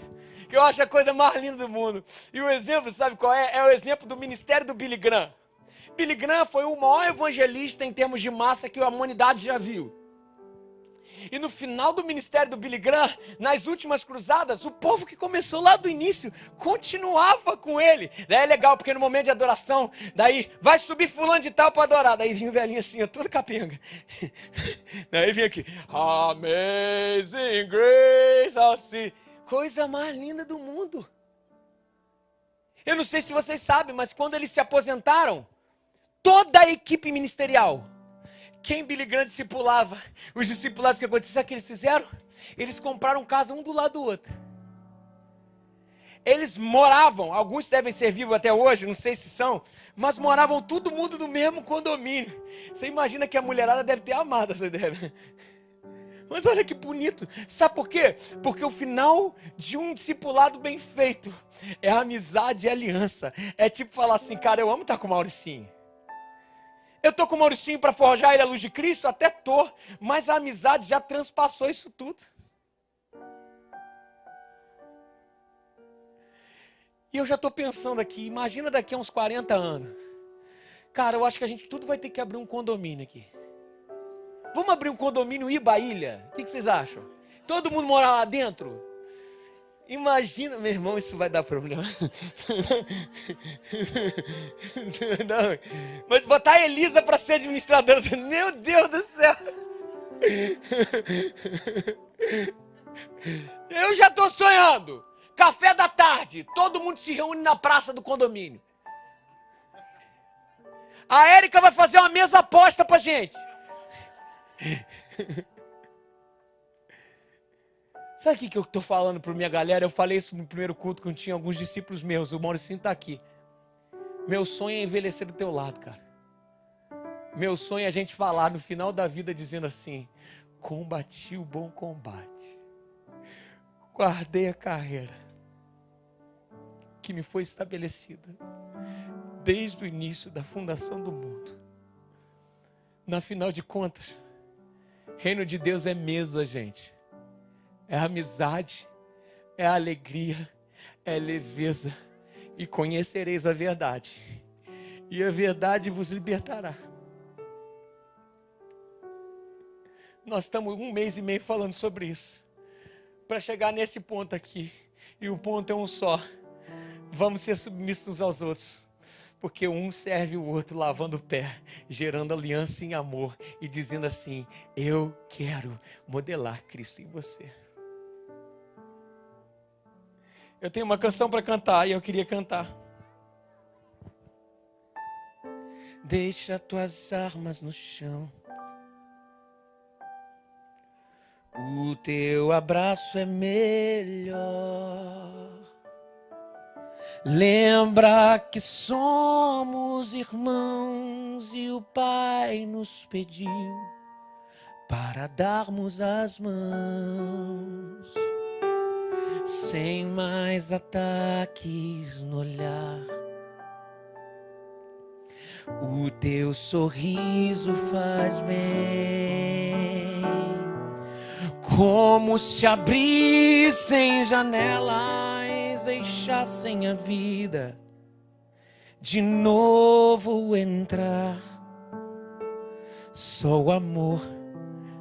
que eu acho a coisa mais linda do mundo. E o exemplo, sabe qual é? É o exemplo do ministério do Billy Graham. Billy Graham foi o maior evangelista em termos de massa que a humanidade já viu. E no final do ministério do Billy Graham, nas últimas cruzadas, o povo que começou lá do início continuava com ele. Daí é legal, porque no momento de adoração, daí vai subir fulano de tal para adorar. Daí vinha o velhinho assim, ó, todo capenga. Daí vinha aqui, Amazing Grace, assim. Coisa mais linda do mundo. Eu não sei se vocês sabem, mas quando eles se aposentaram, toda a equipe ministerial, quem Billy Graham discipulava, os discipulados que aconteceu, sabe o que eles fizeram? Eles compraram casa um do lado do outro. Eles moravam, alguns devem ser vivos até hoje, não sei se são, mas moravam todo mundo no mesmo condomínio. Você imagina que a mulherada deve ter amado essa ideia, né? Mas olha que bonito, sabe por quê? Porque o final de um discipulado bem feito é a amizade e a aliança. É tipo falar assim, cara, eu amo estar com o Mauricinho. Eu estou com o Mauricinho para forjar ele à luz de Cristo? Até estou, mas a amizade já transpassou isso tudo. E eu já estou pensando aqui, imagina daqui a uns 40 anos. Cara, eu acho que a gente tudo vai ter que abrir um condomínio aqui. Vamos abrir um condomínio Iba-Ilha? O que vocês acham? Todo mundo morar lá dentro? Imagina, meu irmão, isso vai dar problema. Não, mas botar a Elisa para ser administradora, meu Deus do céu. Eu já estou sonhando. Café da tarde, todo mundo se reúne na praça do condomínio. A Érica vai fazer uma mesa aposta pra gente. Sabe o que eu estou falando para minha galera? Eu falei isso no primeiro culto quando tinha alguns discípulos meus. O Mauricinho está aqui. Meu sonho é envelhecer do teu lado, cara. Meu sonho é a gente falar no final da vida dizendo assim: combati o bom combate, guardei a carreira que me foi estabelecida desde o início da fundação do mundo. Na final de contas, reino de Deus é mesa, gente. É amizade, é alegria, é leveza. E conhecereis a verdade, e a verdade vos libertará. Nós estamos 1 mês e meio falando sobre isso, para chegar nesse ponto aqui. E o ponto é um só: vamos ser submissos uns aos outros. Porque um serve o outro lavando o pé, gerando aliança em amor e dizendo assim: eu quero modelar Cristo em você. Eu tenho uma canção para cantar e eu queria cantar. Deixa tuas armas no chão. O teu abraço é melhor. Lembra que somos irmãos e o Pai nos pediu para darmos as mãos, sem mais ataques no olhar. O teu sorriso faz bem, como se abrissem janelas, deixassem a vida de novo entrar. Só o amor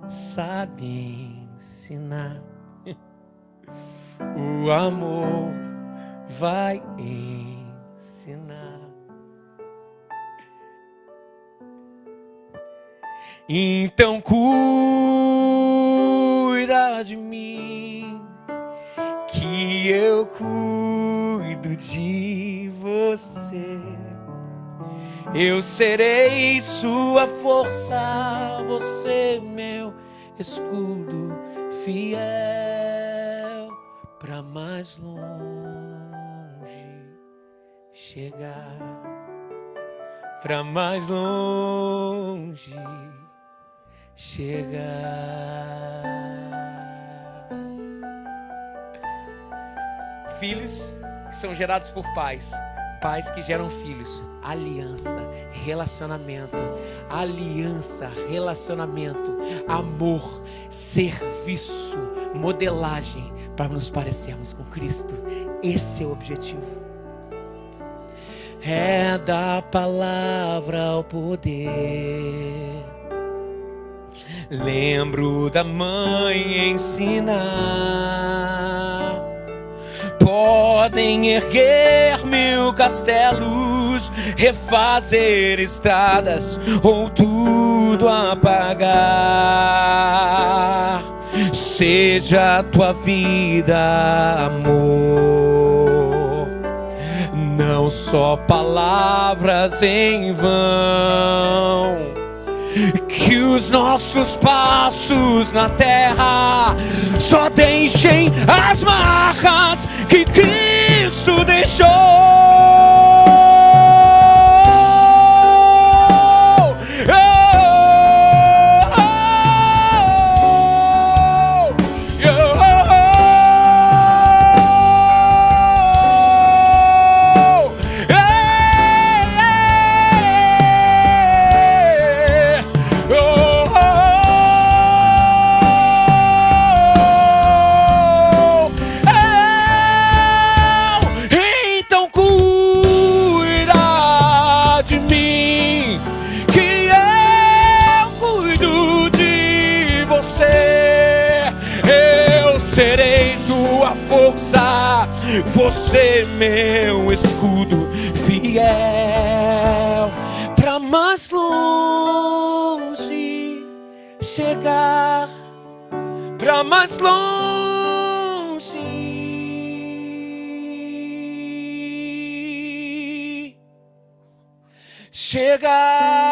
sabe ensinar. O amor vai ensinar. Então cuida de mim, que eu cuido de você. Eu serei sua força, você meu escudo fiel. Pra mais longe chegar, pra mais longe chegar. Filhos que são gerados por pais, pais que geram filhos. Aliança, relacionamento, aliança, relacionamento, amor, serviço, modelagem para nos parecermos com Cristo. Esse é o objetivo. É da palavra o poder. Lembro da mãe ensinar. Podem erguer mil castelos, refazer estradas ou tudo apagar. Seja a tua vida amor, não só palavras em vão. Que os nossos passos na terra só deixem as marcas que Cristo deixou. Você meu escudo fiel, pra mais longe chegar, pra mais longe chegar.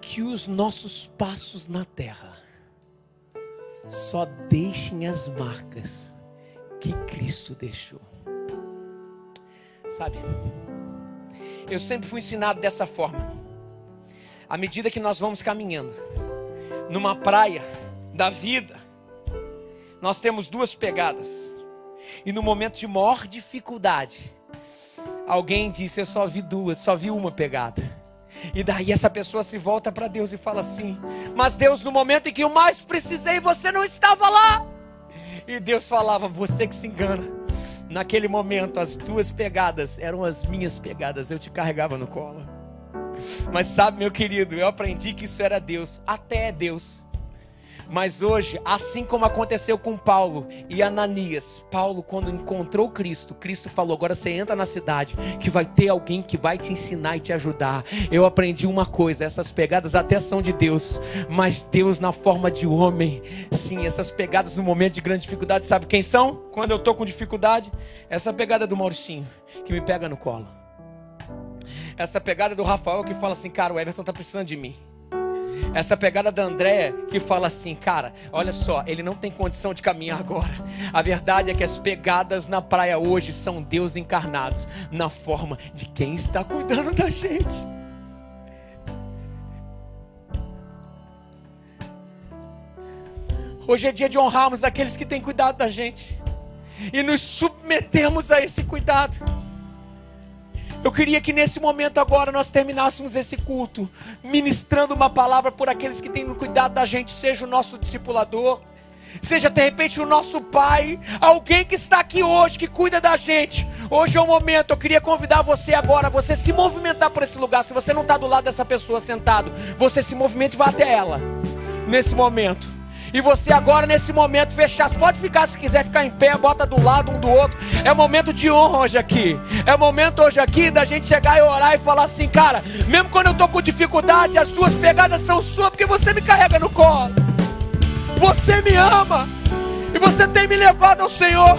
Que os nossos passos na terra só deixem as marcas que Cristo deixou. Sabe, eu sempre fui ensinado dessa forma. À medida que nós vamos caminhando numa praia da vida, nós temos duas pegadas. E no momento de maior dificuldade, alguém disse: eu só vi duas, só vi uma pegada. E daí essa pessoa se volta para Deus e fala assim: mas Deus, no momento em que eu mais precisei, você não estava lá. E Deus falava: você que se engana, Naquele momento, as tuas pegadas eram as minhas pegadas, eu te carregava no colo. Mas sabe, meu querido, eu aprendi que isso era Deus, até é Deus. Mas hoje, assim como aconteceu com Paulo e Ananias, Paulo, quando encontrou Cristo, Cristo falou: agora você entra na cidade, que vai ter alguém que vai te ensinar e te ajudar. Eu aprendi uma coisa: essas pegadas até são de Deus, mas Deus na forma de homem. Sim, essas pegadas no momento de grande dificuldade, sabe quem são? Quando eu estou com dificuldade, essa pegada do Mauricinho, que me pega no colo. Essa pegada do Rafael, que fala assim: cara, o Everton está precisando de mim. Essa pegada da Andréia, que fala assim: cara, olha só, ele não tem condição de caminhar agora. A verdade é que as pegadas na praia hoje são Deus encarnados na forma de quem está cuidando da gente. Hoje é dia de honrarmos aqueles que têm cuidado da gente e nos submetermos a esse cuidado. Eu queria que nesse momento agora nós terminássemos esse culto ministrando uma palavra por aqueles que têm cuidado da gente, seja o nosso discipulador, seja de repente o nosso pai, alguém que está aqui hoje, que cuida da gente. Hoje é o momento, eu queria convidar você agora, você se movimentar por esse lugar. Se você não está do lado dessa pessoa sentado, você se movimente e vá até ela, nesse momento. E você agora nesse momento fechar, pode ficar, se quiser ficar em pé, bota do lado um do outro. É momento de honra hoje aqui. É momento hoje aqui da gente chegar e orar e falar assim: cara, mesmo quando eu estou com dificuldade, as tuas pegadas são suas, porque você me carrega no colo. Você me ama e você tem me levado ao Senhor.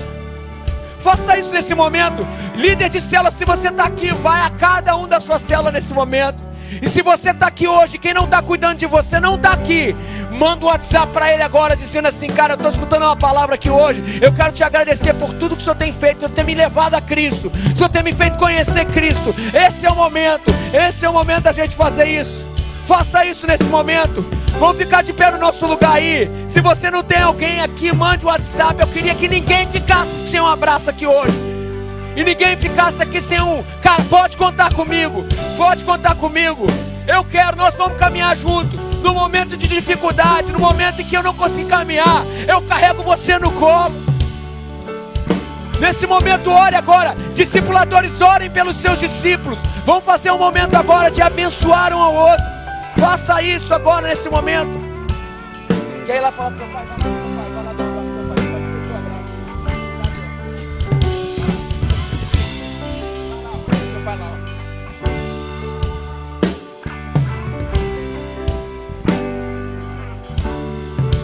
Faça isso nesse momento. Líder de célula, se você está aqui, vai a cada um da sua célula nesse momento. E se você está aqui hoje, quem não está cuidando de você, não está aqui, manda um WhatsApp para ele agora, dizendo assim: cara, eu estou escutando uma palavra aqui hoje, eu quero te agradecer por tudo que o Senhor tem feito, o Senhor tem me levado a Cristo, o Senhor tem me feito conhecer Cristo. Esse é o momento da gente fazer isso. Faça isso nesse momento. Vamos ficar de pé no nosso lugar aí. Se você não tem alguém aqui, mande um WhatsApp. Eu queria que ninguém ficasse sem um abraço aqui hoje. E ninguém ficasse aqui sem um: cara, pode contar comigo. Pode contar comigo. Eu quero, nós vamos caminhar junto. No momento de dificuldade, no momento em que eu não consigo caminhar, eu carrego você no colo. Nesse momento, ore agora. Discipuladores, orem pelos seus discípulos. Vamos fazer um momento agora de abençoar um ao outro. Faça isso agora nesse momento. Quer ir lá falar para o pai? Vai lá, vai lá, vai lá.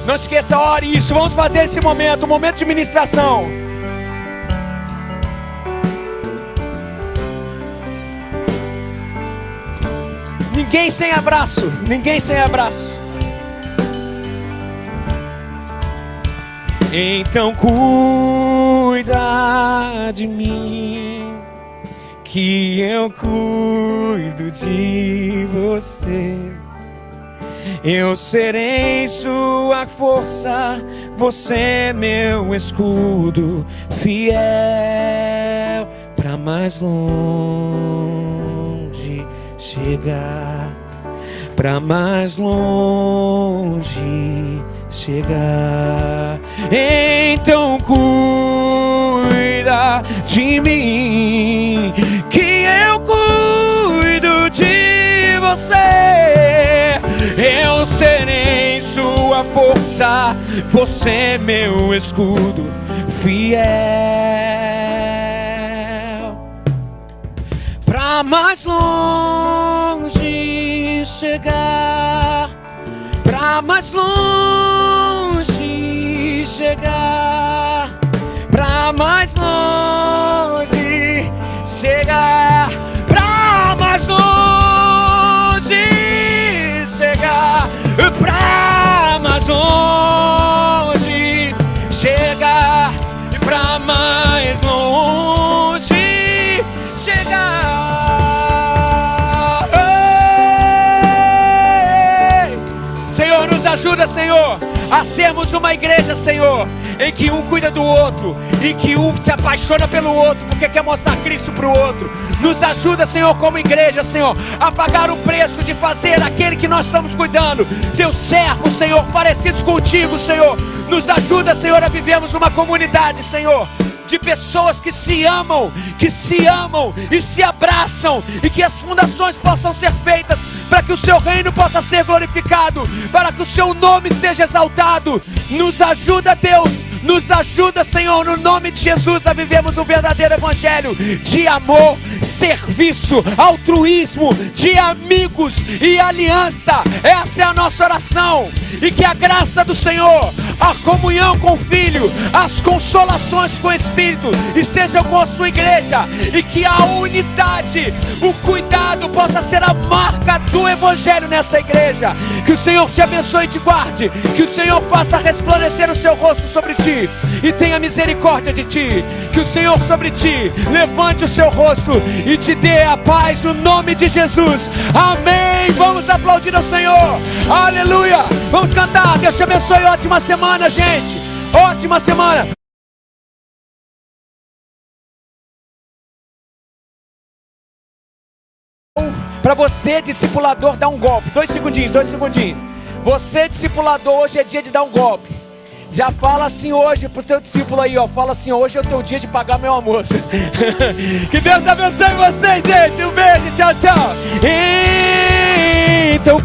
Não esqueça, ore isso. Vamos fazer esse momento, um momento de ministração. Ninguém sem abraço. Ninguém sem abraço. Então cuida de mim, que eu cuido de você. Eu serei sua força, você é meu escudo fiel, pra mais longe chegar, pra mais longe chegar. Então cuida de mim, que eu cuido de você. Eu serei sua força, você é meu escudo fiel, pra mais longe chegar, pra mais longe chegar, pra mais longe chegar, pra mais longe chegar, pra mais longe chegar, pra mais longe chegar. Ei! Senhor, nos ajuda, Senhor, a sermos uma igreja, Senhor, em que um cuida do outro, em que um se apaixona pelo outro, porque quer mostrar Cristo para o outro. Nos ajuda, Senhor, como igreja, Senhor, a pagar o preço de fazer aquele que nós estamos cuidando, teus servos, Senhor, parecidos contigo, Senhor. Nos ajuda, Senhor, a vivermos uma comunidade, Senhor, de pessoas que se amam e se abraçam, e que as fundações possam ser feitas para que o seu reino possa ser glorificado, para que o seu nome seja exaltado. Nos ajuda, Deus, nos ajuda, Senhor, no nome de Jesus, a vivermos um verdadeiro evangelho de amor, serviço, altruísmo, de amigos e aliança. Essa é a nossa oração. E que a graça do Senhor, a comunhão com o Filho, as consolações com o Espírito estejam com a sua igreja, e que a unidade, o cuidado possa ser a marca do evangelho nessa igreja. Que o Senhor te abençoe e te guarde, que o Senhor faça resplandecer o seu rosto sobre ti e tenha misericórdia de ti, que o Senhor sobre ti levante o seu rosto e te dê a paz no nome de Jesus. Amém. Vamos aplaudir ao Senhor. Aleluia. Vamos cantar. Deus te abençoe. Ótima semana, gente. Ótima semana. Para você, discipulador, dar um golpe. 2 segundinhos. Você, discipulador, hoje é dia de dar um golpe. Já fala assim hoje pro teu discípulo aí, ó. Fala assim: hoje é o teu dia de pagar meu almoço. Que Deus abençoe vocês, gente. Um beijo, tchau, tchau. Então,